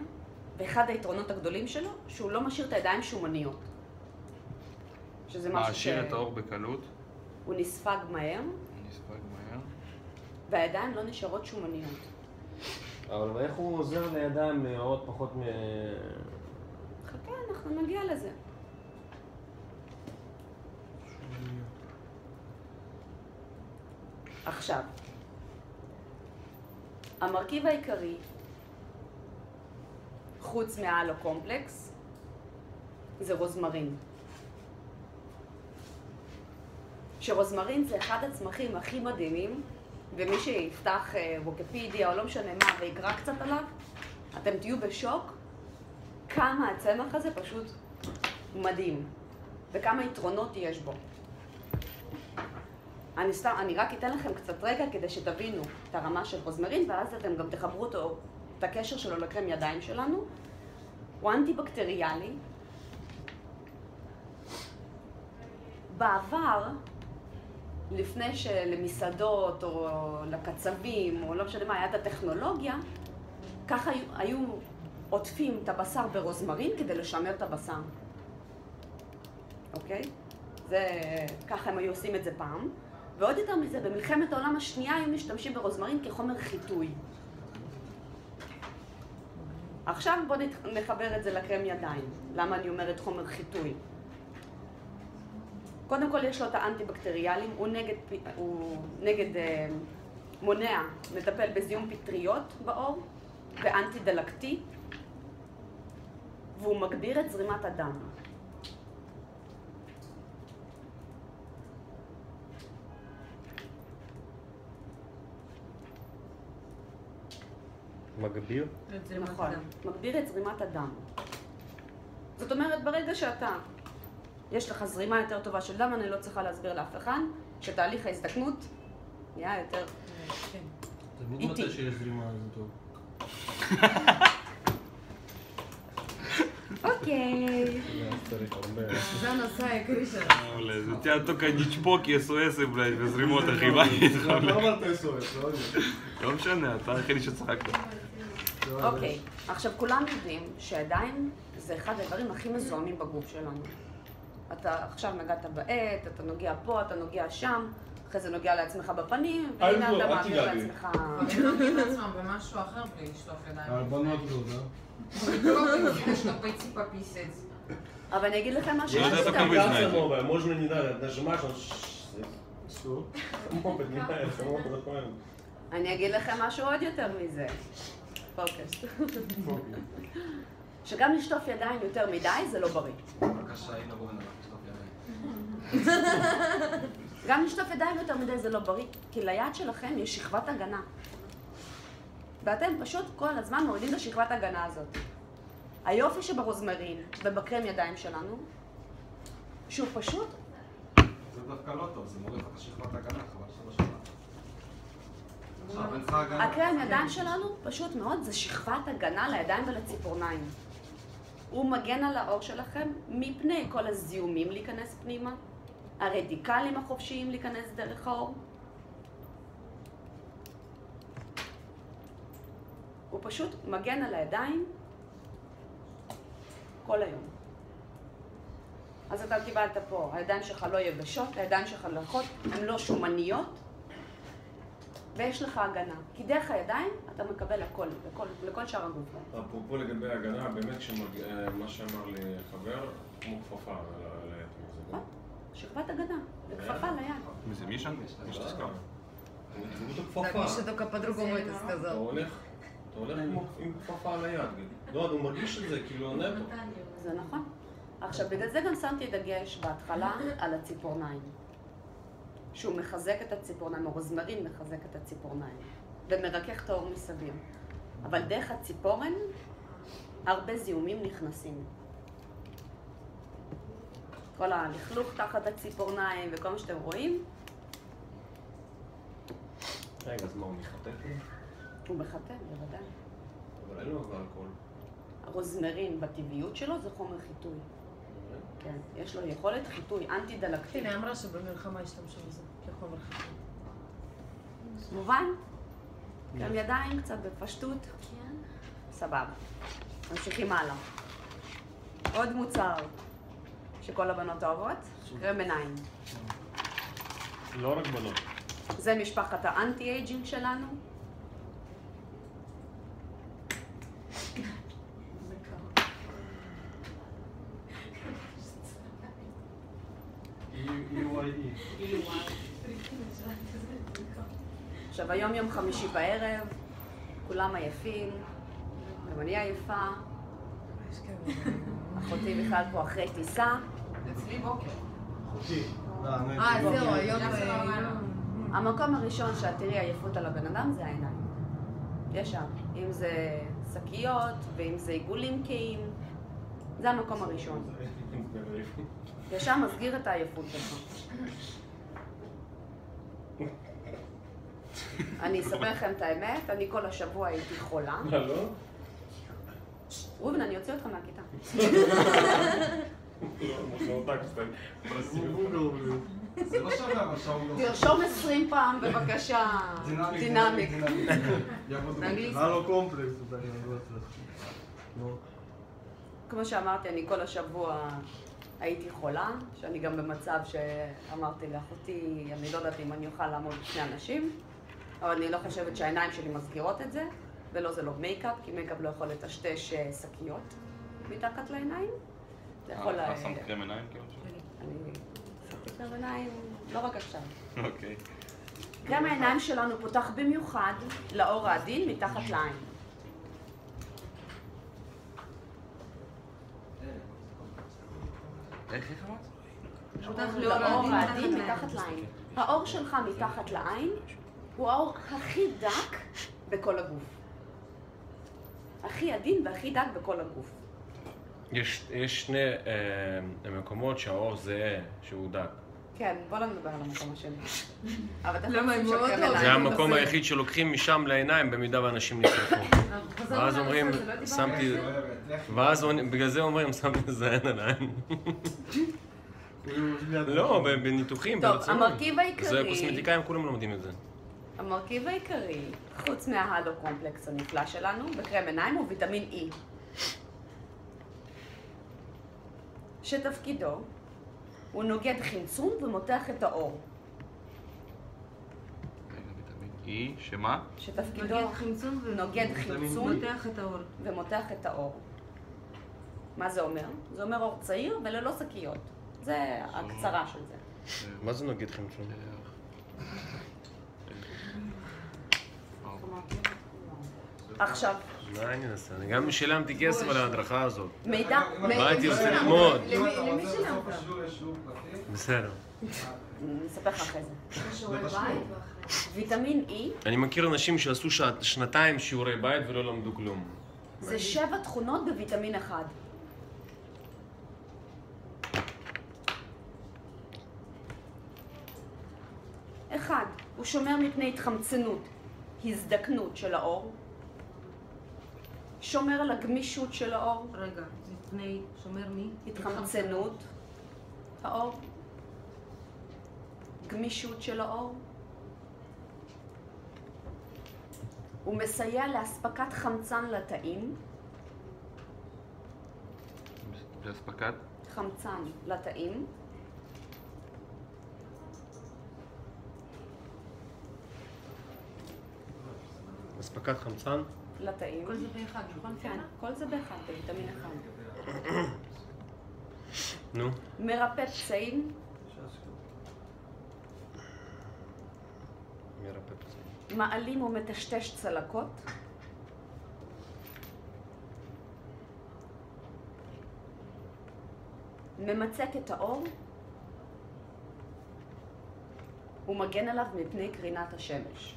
ואחד היתרונות הגדולים שלו, שהוא לא משאיר את הידיים שומניות. שזה משהו מעשיר את האור בקלות. הוא נספג מהר, והידיים לא נשארות שומניות. אבל איך הוא עוזר לידיים להיראות פחות חכה, אנחנו נגיע לזה. עכשיו, המרכיב העיקרי, חוץ מההלו קומפלקס, זה רוזמרין. שרוזמרין זה אחד הצמחים הכי מדהימים, ומי שיפתח ויקיפדיה או לא משנה מה ויקרא קצת עליו, אתם תהיו בשוק כמה הצמח הזה פשוט מדהים, וכמה יתרונות יש בו. אני רק אתן לכם קצת רגע כדי שתבינו את הרמה של רוזמרין, ואז אתם גם תחברו אותו, את הקשר שלו לקרם ידיים שלנו. הוא אנטי-בקטריאלי. בעבר, לפני שלמסעדות או לקצבים או לא משנה מה, היה את הטכנולוגיה, ככה היו עוטפים את הבשר ברוזמרין כדי לשמר את הבשר. אוקיי? ככה הם היו עושים את זה פעם. ועוד יותר מזה, במלחמת העולם השנייה היו משתמשים ברוזמרין כחומר חיטוי. עכשיו בואו נחבר את זה לקרם ידיים. למה אני אומרת חומר חיטוי? קודם כל יש לו את האנטי-בקטריאלים, הוא מונע, מטפל בזיהום פטריות בעור, ואנטי-דלקתי, והוא מגביר את זרימת הדם. מגביר? נכון, מגביר את זרימת הדם. זאת אומרת, ברגע שאתה, יש לך זרימה יותר טובה של דם, אני לא צריכה להסביר לאף אחד, שתהליך ההזדקנות נהיה יותר תמיד מתי שיש זרימה זה טוב. אוקיי. זה הנושא העיקרי שלנו. У тебя только не чпоки, СОС, блядь, без ремонта חיבאית. לא אמרת SOS, לא יודע. לא משנה, אתה היחידי שצחקת. אוקיי, עכשיו כולם יודעים שעדיין זה אחד הדברים הכי מזוהמים בגוף שלנו. אתה עכשיו נגעת בעט, אתה נוגע פה, אתה נוגע שם, אחרי זה נוגע לעצמך בפנים, והנה אתה מעביר לעצמך... הם נוגעים לעצמם במשהו אחר בלי לשטוף ידיים. בנות לא, да? Чтобы пойти пописать. אבל אני אגיד לכם משהו לא יודע, יותר. אתה כמה Аппликация знаете. новая, можно не надо, нажимаешь, он Что? само поднимается, само такое. אני אגיד לכם משהו עוד יותר מזה. פוקס. שגם לשטוף ידיים יותר מדי זה לא בריא. בבקשה, הנה בואו נשטוף ידיים. גם לשטוף ידיים יותר מדי זה לא בריא, כי ליד שלכם יש שכבת הגנה. ואתם פשוט כל הזמן מורידים את השכבת הגנה הזאת. היופי שברוזמרין ובקרם ידיים שלנו, שהוא פשוט... זה דווקא לא טוב, זה מוריד לך את שכבת הגנה, חבל שלא שלך. עכשיו אין לך הגנה. הקרם ידיים שלנו פשוט מאוד זה שכבת הגנה לידיים ולציפורניים. הוא מגן על האור שלכם מפני כל הזיהומים להיכנס פנימה, הרדיקלים החופשיים להיכנס דרך האור. הוא פשוט מגן על הידיים כל היום. אז אתה קיבלת פה, הידיים שלך לא יבשות, הידיים שלך לחות, הן לא שומניות, ויש לך הגנה. כי דרך הידיים אתה מקבל הכל, לכל שאר הגוף. אפרופו לגבי הגנה, באמת מה שאמר לי חבר, כמו כפפה על היד. שכבת הגנה, זה כפפה על היד. זה מי שם? יש תזכר. Так, Миша только по-другому это אתה сказал. הולך עם כפפה על היד. לא, הוא מרגיש את זה, כאילו נטו. זה נכון. עכשיו, בגלל זה גם שמתי דגש בהתחלה על הציפורניים. שהוא מחזק את הציפורניים, הרוזמרין מחזק את הציפורניים. ומרכך את האור מסביב. אבל דרך הציפורן, הרבה זיהומים נכנסים. כל הלכלוך תחת הציפורניים וכל מה שאתם רואים, רגע, אז מה, הוא מחטא? הוא מחטא, בוודאי. אבל אין לו אלכוהול. הרוזמרין בטבעיות שלו זה חומר חיטוי. כן, יש לו יכולת חיטוי אנטי-דלקתית. הנה, אמרה שבמלחמה השתמשו בזה, כחומר חיטוי. מובן? גם ידיים קצת בפשטות. כן. סבבה. ממשיכים הלאה. עוד מוצר שכל הבנות אוהבות, קרם עיניים. לא רק בנות. זה משפחת האנטי-אייג'ינג שלנו. עכשיו, היום יום חמישי בערב, כולם עייפים, גם אני עייפה, אחותי בכלל פה אחרי טיסה. אצלי בוקר. אחותי. זהו, היום... המקום הראשון שאת תראי עייפות על הבן אדם זה העיניים. יש שם, אם זה שקיות ואם זה עיגולים קיים, זה המקום הראשון. ושם מסגיר את העייפות שלך. אני אספר לכם את האמת, אני כל השבוע הייתי חולה. לא? ראובן, אני אוציא אותך מהכיתה. זה לא שווה, אבל שם לא. תרשום 20 פעם בבקשה. דינמיק. באנגלית. היה לו קומפלקס, אתה לא צריך. כמו שאמרתי, אני כל השבוע הייתי חולה, שאני גם במצב שאמרתי לאחותי, אני לא יודעת אם אני אוכל לעמוד בשני אנשים, אבל אני לא חושבת שהעיניים שלי מסגירות את זה, ולא, זה לא מייקאפ, כי מייקאפ לא יכול לטשטש שקיות מתחת לעיניים. זה יכול... שמת קרם עיניים כאילו? אני שמתי קרם עיניים, לא רק עכשיו. אוקיי. קרם העיניים שלנו פותח במיוחד לאור העדין מתחת לעין. איך אמרת? פותח לאור העדין מתחת לעין. האור שלך מתחת לעין הוא האור הכי דק בכל הגוף. הכי עדין והכי דק בכל הגוף. יש שני מקומות שהאור זהה, שהוא דק. כן, בוא לא נדבר על המקום השני. אבל אתה למה, הם מאוד קרם אוהבים. זה עיניים. המקום היחיד שלוקחים משם לעיניים במידה ואנשים נשרפו. ואז אומרים, שמתי... ואז בגלל זה אומרים, שמתי זיין על העין. לא, בניתוחים, טוב, ברצינות. המרכיב העיקרי... זה קוסמטיקאים, כולם לומדים את זה. המרכיב העיקרי, חוץ מההלו קומפלקס הנפלא שלנו, בקרם עיניים הוא ויטמין E. שתפקידו הוא נוגד חמצון ומותח את האור. היא, שמה? שתפקידו נוגד חמצון נוגד חמצון ומותח את האור. ומותח את האור. מה זה אומר? זה אומר אור צעיר וללא שקיות. זה הקצרה של זה. מה זה נגיד חמצון? עכשיו, מה אני אנסה? אני גם שילמתי כסף על ההדרכה הזאת. מידע... מה הייתי רוצה ללמוד? למי שילמת? בסדר. אני אספר לך אחרי זה. שיעורי בית ואחרי. ויטמין E אני מכיר אנשים שעשו שנתיים שיעורי בית ולא למדו כלום. זה 7 תכונות בוויטמין 1. אחד, הוא שומר מפני התחמצנות, הזדקנות של האור. שומר על הגמישות של האור, רגע, מפני שומר מי? התחמצנות האור, גמישות של האור. הוא מסייע לאספקת חמצן לתאים. באספקת? חמצן לתאים. אספקת חמצן? לתאים. כל זה באחד, נכון? כן, כל זה באחד, בוויטמין אחד. נו. מרפא פצעים, מרפא פצעים. מעלים ומטשטש צלקות, ממצק את האור ומגן עליו מפני קרינת השמש.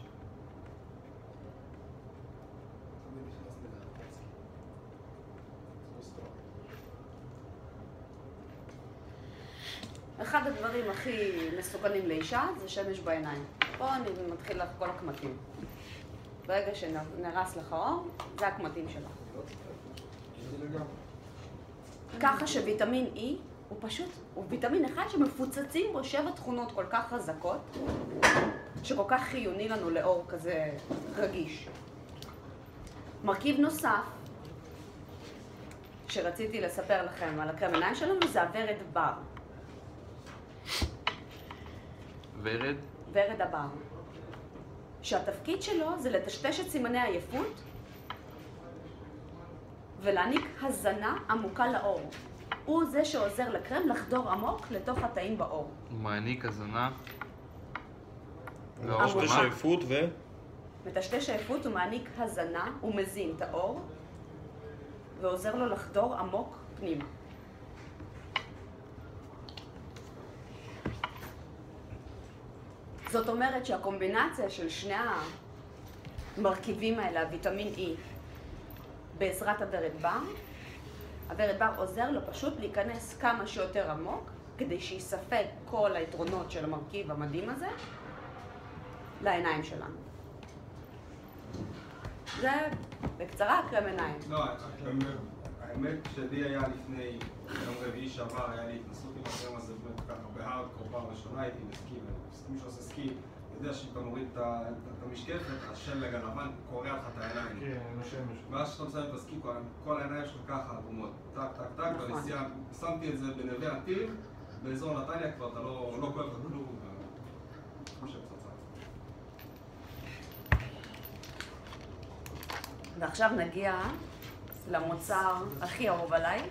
אחד הדברים הכי מסוכנים לאישה זה שמש בעיניים. פה אני מתחיל לך כל הקמטים. ברגע שנרס לך אור, זה הקמטים שלה. ככה שוויטמין E הוא פשוט, הוא ויטמין אחד שמפוצצים בו 7 תכונות כל כך חזקות, שכל כך חיוני לנו לאור כזה רגיש. מרכיב נוסף שרציתי לספר לכם על הקרם עיניים שלנו זה הוורד בר. ורד? ורד הבר. שהתפקיד שלו זה לטשטש את סימני העייפות ולהעניק הזנה עמוקה לאור. הוא זה שעוזר לקרם לחדור עמוק לתוך התאים באור. מעניק הזנה. מטשטש עייפות ו... מטשטש עייפות הוא מעניק הזנה, הוא מזין את האור ועוזר לו לחדור עמוק פנימה. זאת אומרת שהקומבינציה של שני המרכיבים האלה, הוויטמין E, בעזרת הוורד בר, הוורד בר עוזר לו פשוט להיכנס כמה שיותר עמוק, כדי שיספק כל היתרונות של המרכיב המדהים הזה לעיניים שלנו. זה בקצרה קרם עיניים. לא, האמת שלי היה לפני יום רביעי שעבר, היה לי התנסות עם הקרם הזה ככה בהארדקור פעם ראשונה, הייתי בסקי, ומי שעושה סקי יודע שאתה מוריד את המשקפת, השלג הלבן קורע לך את העיניים. כן, עם השמש. ואז כשאתה מסיים את הסקי, כל העיניים שלך ככה אדומות, טק טק טק, בנסיעה שמתי את זה בנווה עתיר, באזור נתניה כבר אתה לא כואב לך כלום, כמו שפצצה. ועכשיו נגיע למוצר הכי אהוב עליי.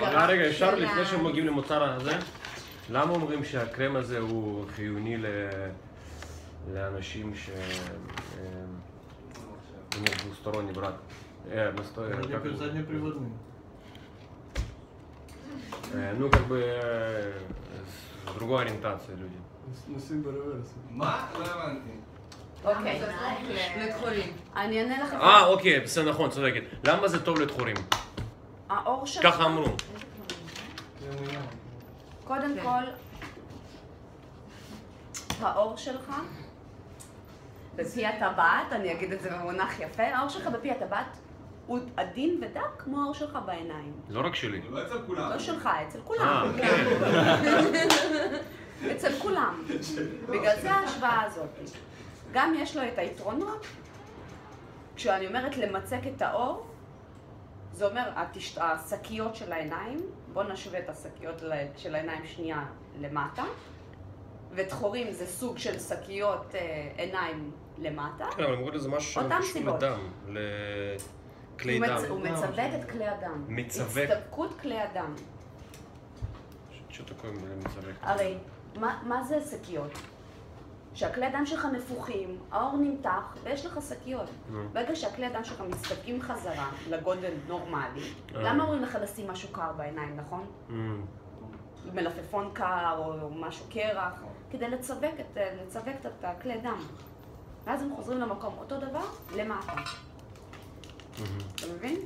רגע, אפשר לפני שמגיעים למוצר הזה? למה אומרים שהקרם הזה הוא חיוני לאנשים ש... у них двусторонний брак? Заднеприводный. Ну, как бы с другой ориентацией люди. נוסעים ברוורס. מה? לא הבנתי. אוקיי. לכחולים. אני אענה לך. אוקיי, בסדר, נכון, צודקת. למה זה טוב לדחורים? האור שלך... ככה אמרו. קודם כל, האור שלך בפי הטבעת, אני אגיד את זה במונח יפה, האור שלך בפי הטבעת הוא עדין ודק כמו האור שלך בעיניים. לא רק שלי. לא אצל כולם. לא שלך, אצל כולם. כן. אצל כולם. בגלל זה ההשוואה הזאת. גם יש לו את היתרונות, כשאני אומרת למצק את האור, זה אומר, השקיות של העיניים, בואו נשווה את השקיות של העיניים שנייה למטה, ודחורים זה סוג של שקיות עיניים למטה. כן, אבל אני קורא לזה משהו שקשור לדם, לכלי דם. הוא מצוות את כלי הדם. מצוות? הצטבקות כלי הדם. שאתה קוראים לזה מצוות? הרי, מה זה שקיות? שהכלי הדם שלך נפוחים, האור נמתח ויש לך שקיות. ברגע שהכלי הדם שלך מצטבקים חזרה לגודל נורמלי, למה אומרים לך לשים משהו קר בעיניים, נכון? מלפפון קר או משהו קרח, כדי לצווק את הכלי דם. ואז הם חוזרים למקום אותו דבר, למטה. אתה מבין?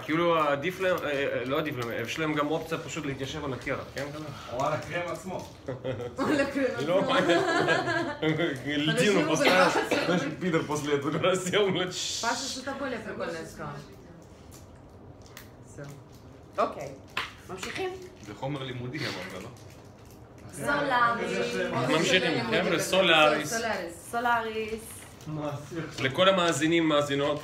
כאילו עדיף להם, לא עדיף להם, יש להם גם אופציה פשוט להתיישב על הקרח, כן? או על הקרם עצמו. לא, Льдину поставил, знаешь, пидор после этого раздел, Паша, что-то более прикольное сказал. אוקיי, ממשיכים? זה חומר לימודי אמרת, לא? סולאריס. ממשיכים, חבר'ה, סולאריס. סולאריס. לכל המאזינים, מאזינות,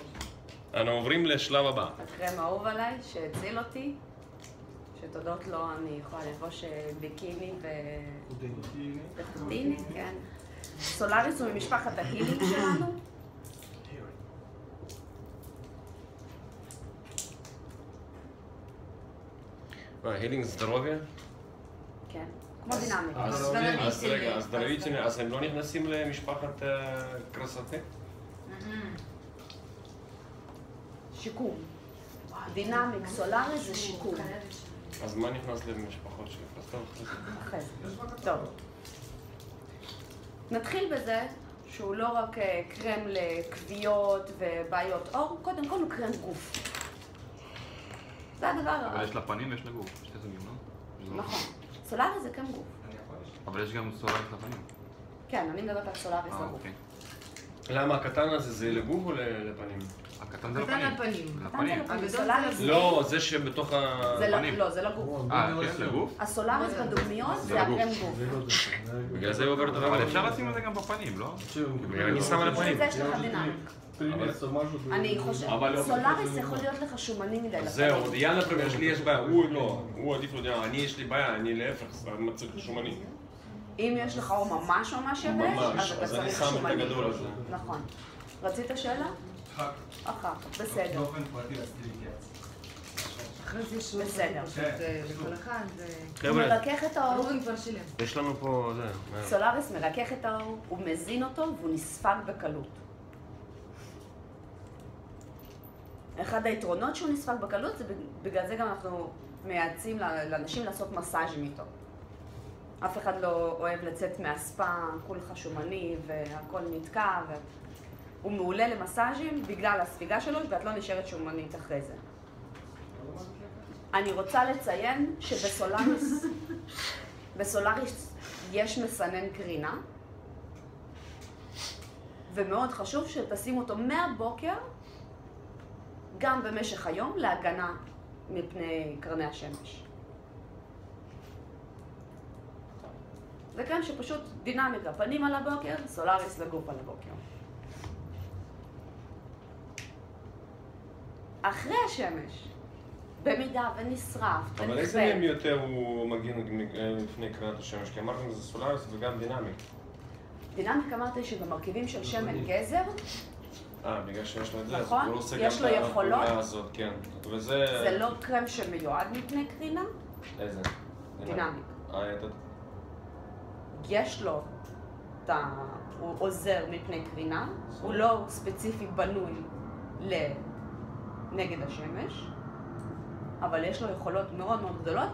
אנו עוברים לשלב הבא. הקרם האהוב עליי, שהציל אותי, שתודות לו אני יכולה לבוש ביקיני חודיני. וחודיני, כן. סולאריס הוא ממשפחת ההילינג שלנו. הילינג זדרוביה? כן, כמו דינמיקה. אז רגע, אז דרוויציני, אז הם לא נכנסים למשפחת קרסתי? שיקום. דינמיק, סולאריס זה שיקום. אז מה נכנס למשפחות של קרסתי? אחרי זה. טוב. נתחיל בזה שהוא לא רק קרם לכוויות ובעיות עור, קודם כל הוא קרם גוף. זה הדבר. אבל יש לה פנים ויש לה גוף, שתי סוגים, לא? נכון. סולאריס זה קרם גוף. אבל יש גם סולאריס לפנים. כן, אני מדברת על סולאריס לגוף. אוקיי. למה הקטן הזה זה לגוף או לפנים? הקטן זה קטן לפנים. לפנים. קטן זה לפנים, הגדול סולאריס זה לא, זה שבתוך הפנים. לא, זה לא גוף. כן, לגוף? הסולאריס בדוגמיות זה זה לגוף. הקרם גוף. בגלל זה היא עוברת אבל עליו. אפשר לשים את זה גם בפנים, לא? אני שם על הפנים. זה יש לך דינמיק. אני חושבת, סולאריס יכול להיות לך שומני מדי לפנים. זהו, יאללה, לי יש בעיה, הוא לא, הוא עדיף לו, אני יש לי בעיה, אני להפך, מצריך שומני. אם יש לך עור ממש ממש יבש, אז אתה אני צריך שם את שומני. הגדול הזה. נכון. רצית שאלה? אחר כך, בסדר. באופן פרטי רציתי להתייעץ. אחרי זה יש בסדר. לכל אחד, זה... הוא חבר'ה, מרכך את האור, ראובן כבר שילם. יש לנו פה, סולאריס מרכך את האור, הוא מזין אותו והוא נספג בקלות. אחד היתרונות שהוא נספג בקלות זה בגלל זה גם אנחנו מייעצים לאנשים לעשות מסאז'ים איתו. אף אחד לא אוהב לצאת מהספה, כולך שומני והכל נתקע הוא מעולה למסאז'ים בגלל הספיגה שלו ואת לא נשארת שומנית אחרי זה. אני רוצה לציין בסולאריס יש מסנן קרינה ומאוד חשוב שתשים אותו מהבוקר גם במשך היום להגנה מפני קרני השמש. זה כאן שפשוט דינמיקה, פנים על הבוקר, סולאריס לגוף על הבוקר. אחרי השמש, במידה ונשרף, אבל איזה מהם יותר הוא מגין לפני קרנת השמש? כי אמרתם זה סולאריס וגם דינמיק. דינמיק אמרתי שבמרכיבים של שמן גזר, בגלל שיש לו את זה, נכון, אז הוא עושה יש גם לו את יכולות. הפעולה הזאת, כן. וזה... זה לא קרם שמיועד מפני קרינה, איזה? דינמיק. את... יש לו הוא עוזר מפני קרינה, הוא לא ספציפי בנוי נגד השמש, אבל יש לו יכולות מאוד מאוד גדולות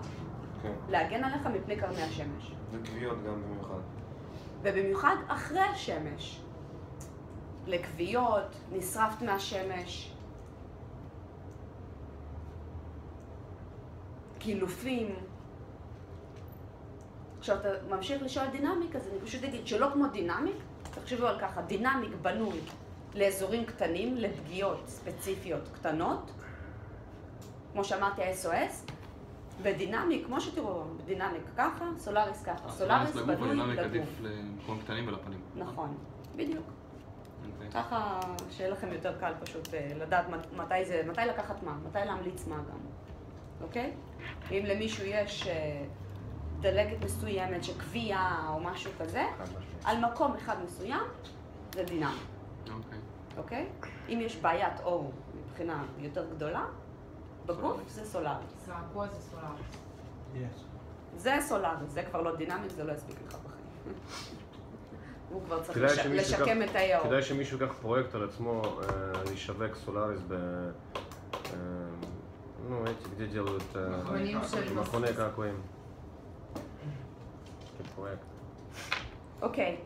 להגן עליך מפני קרני השמש. וכוויות גם במיוחד. ובמיוחד אחרי השמש. לכוויות, נשרפת מהשמש, קילופים. עכשיו אתה ממשיך לשאול דינמיק, אז אני פשוט אגיד שלא כמו דינמיק, תחשבו על ככה, דינמיק בנוי לאזורים קטנים, לפגיעות ספציפיות קטנות, כמו שאמרתי ה-SOS, ודינמיק, כמו שתראו, דינמיק ככה, סולאריס ככה, סולאריס בנוי לגוף. דינמיק עדיף למקום קטנים ולפנים. נכון, בדיוק. ככה שיהיה לכם יותר קל פשוט לדעת מתי לקחת מה, מתי להמליץ מה גם, אוקיי? אם למישהו יש דלקת מסוימת שקביעה או משהו כזה, על מקום אחד מסוים, זה דינמי. אוקיי? אם יש בעיית אור מבחינה יותר גדולה, בגוף זה סולאריס. פה זה סולאריס. זה סולאריס, זה כבר לא דינמי, זה לא יספיק לך בחיים. הוא כבר צריך לשקם את האור. כדאי שמישהו ייקח פרויקט על עצמו לשווק סולאריס ну, эти, где делают מכוני קעקועים. כפרויקט. אוקיי.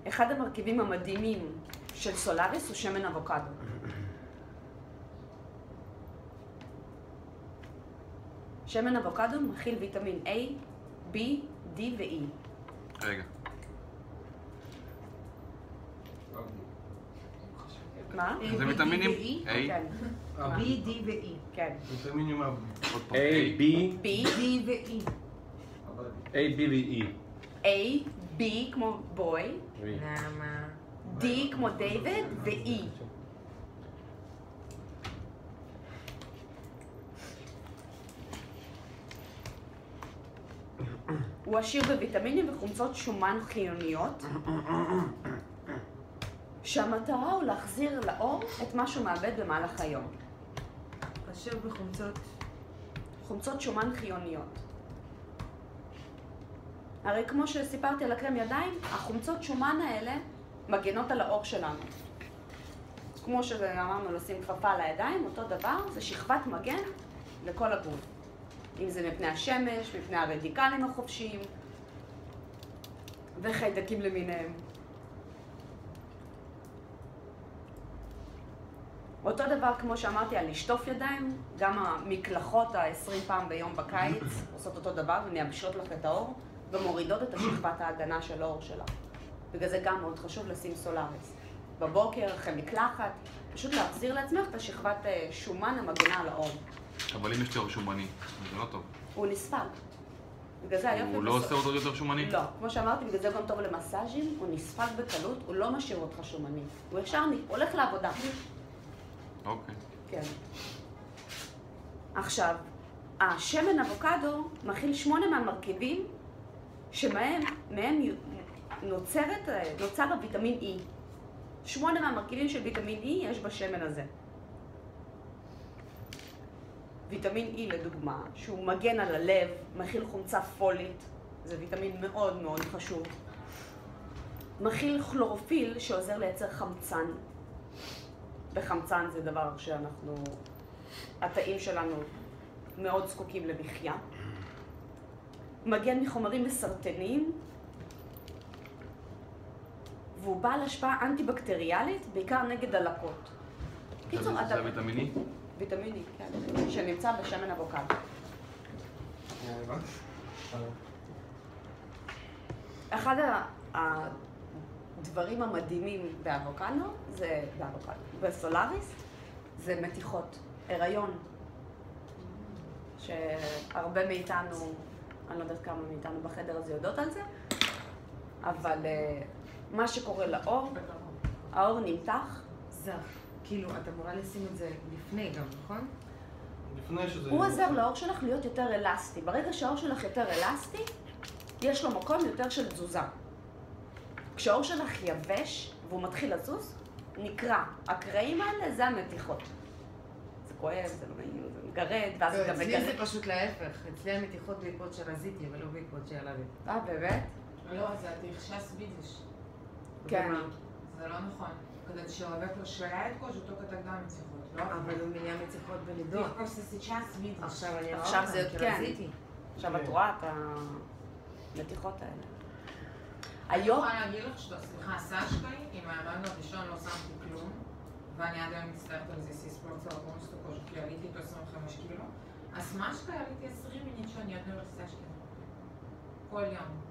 אחד המרכיבים המדהימים של סולאריס הוא שמן אבוקדו. שמן אבוקדו מכיל ויטמין A, B, D ו-E. רגע. מה? זה ויטמינים A? כן. B, D ו-E. כן. ויטמינים A, B, B, D ו-E. A, B ו-E. A, B כמו בוי, למה? D כמו דיוויד ו-E. הוא עשיר בוויטמינים וחומצות שומן חיוניות, שהמטרה הוא להחזיר לאור את מה שהוא מאבד במהלך היום. עשיר בחומצות. חומצות שומן חיוניות. הרי כמו שסיפרתי על הקרם ידיים, החומצות שומן האלה מגנות על האור שלנו. כמו שאמרנו לשים כפפה על הידיים, אותו דבר, זה שכבת מגן לכל הגוף. אם זה מפני השמש, מפני הרדיקלים החופשיים וחיידקים למיניהם. אותו דבר כמו שאמרתי על לשטוף ידיים, גם המקלחות ה-20 פעם ביום בקיץ עושות אותו דבר ומייבשות לך את האור ומורידות את השכבת ההגנה של האור שלה. בגלל זה גם מאוד חשוב לשים סולאריס. בבוקר, אחרי מקלחת, פשוט להחזיר לעצמך את השכבת שומן המגנה על האור. אבל אם יש לי אור שומני, זה לא טוב. הוא נספג. בגלל זה היופי... הוא לא עושה אותו יותר שומני? לא. כמו שאמרתי, בגלל זה גם טוב למסאז'ים, הוא נספג בקלות, הוא לא משאיר אותך שומני. הוא ישר הולך לעבודה. אוקיי. כן. עכשיו, השמן אבוקדו מכיל 8 מהמרכיבים שמהם נוצר הוויטמין E. 8 מהמרכיבים של ויטמין E יש בשמן הזה. ויטמין E לדוגמה, שהוא מגן על הלב, מכיל חומצה פולית, זה ויטמין מאוד מאוד חשוב. מכיל כלורופיל שעוזר לייצר חמצן. וחמצן זה דבר שאנחנו, התאים שלנו מאוד זקוקים למחיה. מגן מחומרים מסרטניים, והוא בעל השפעה אנטי-בקטריאלית, בעיקר נגד דלקות. זה הוויטמין E? ויטמין E, כן, שנמצא בשמן אבוקדו. אחד הדברים המדהימים באבוקדו, בסולאריס, זה מתיחות, הריון. שהרבה מאיתנו, אני לא יודעת כמה מאיתנו בחדר הזה יודעות על זה, אבל מה שקורה לאור, האור נמתח. זר. כאילו, את אמורה לשים את זה לפני גם, נכון? לפני שזה... הוא עוזר לאור שלך להיות יותר אלסטי. ברגע שהאור שלך יותר אלסטי, יש לו מקום יותר של תזוזה. כשהאור שלך יבש והוא מתחיל לזוז, נקרע. הקרעים האלה זה המתיחות. זה כואב, זה לא נעים, זה מגרד, ואז זה גם מגרד. אצלי זה פשוט להפך. אצלי המתיחות בעקבות שרזיתי, אבל לא בעקבות שילדתי. באמת? לא, זה התרחשס בידיש. כן. זה לא נכון. Когда человек расширяет кожу, только тогда מתיחות, לא? אבל הוא נהיה מתיחות בלידות. Ты просто сейчас видишь. עכשיו אני רואה עכשיו זה אותם, כי כן. רזיתי. עכשיו את רואה את המתיחות האלה. אני היום... יכולה להגיד לך סליחה, סאשקי, עם האמן הראשון לא שמתי כלום, ואני עד היום מצטערת על זה, סיספורציה פונסטו קוז'ו, כי עליתי איתו 25 קילו. אז סאשקי עליתי 20 מינית שאני עוד נראית סאשקי. כל יום.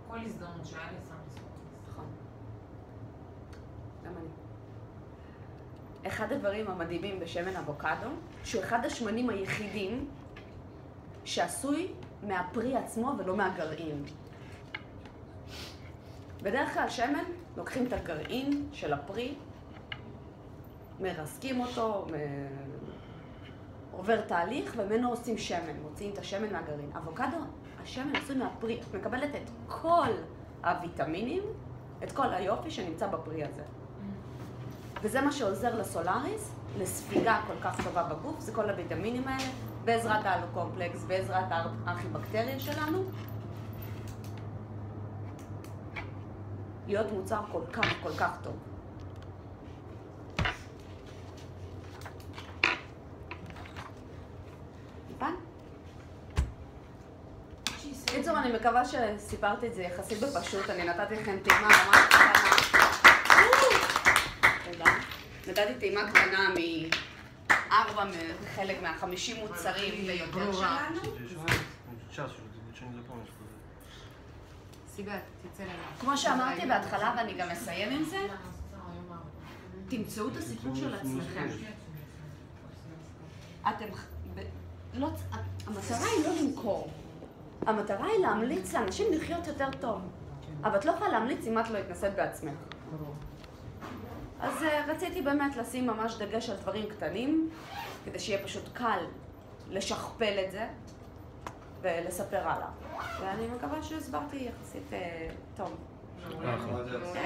כל הזדמנות שהיה לי שמתי ספורט. נכון. גם אני. אחד הדברים המדהימים בשמן אבוקדו, שהוא אחד השמנים היחידים שעשוי מהפרי עצמו ולא מהגרעין. בדרך כלל שמן, לוקחים את הגרעין של הפרי, מרסקים אותו, עובר תהליך, וממנו עושים שמן, מוציאים את השמן מהגרעין. אבוקדו, השמן עשוי מהפרי, את מקבלת את כל הוויטמינים, את כל היופי שנמצא בפרי הזה. וזה מה שעוזר לסולאריס, לספיגה כל כך טובה בגוף, זה כל הוויטמינים האלה, בעזרת האלוקומפלקס, בעזרת הארכיבקטריה שלנו. להיות מוצר כל כך טוב. ניפן? קיצור, אני מקווה שסיפרתי את זה יחסית בפשוט, אני נתתי לכם טעימה ממש קטנה. תודה. נתתי טעימה קטנה חלק מה-50 מוצרים ויותר שלנו. סיגל, תצא לנו. כמו שאמרתי בהתחלה, ואני גם אסיים עם זה, תמצאו את הסיפור של עצמכם. המטרה היא לא למכור. המטרה היא להמליץ לאנשים לחיות יותר טוב. אבל את לא יכולה להמליץ אם את לא התנסית בעצמך. אז רציתי באמת לשים ממש דגש על דברים קטנים, כדי שיהיה פשוט קל לשכפל את זה. ולספר הלאה. ואני מקווה שהסברתי יחסית טוב. אחלה.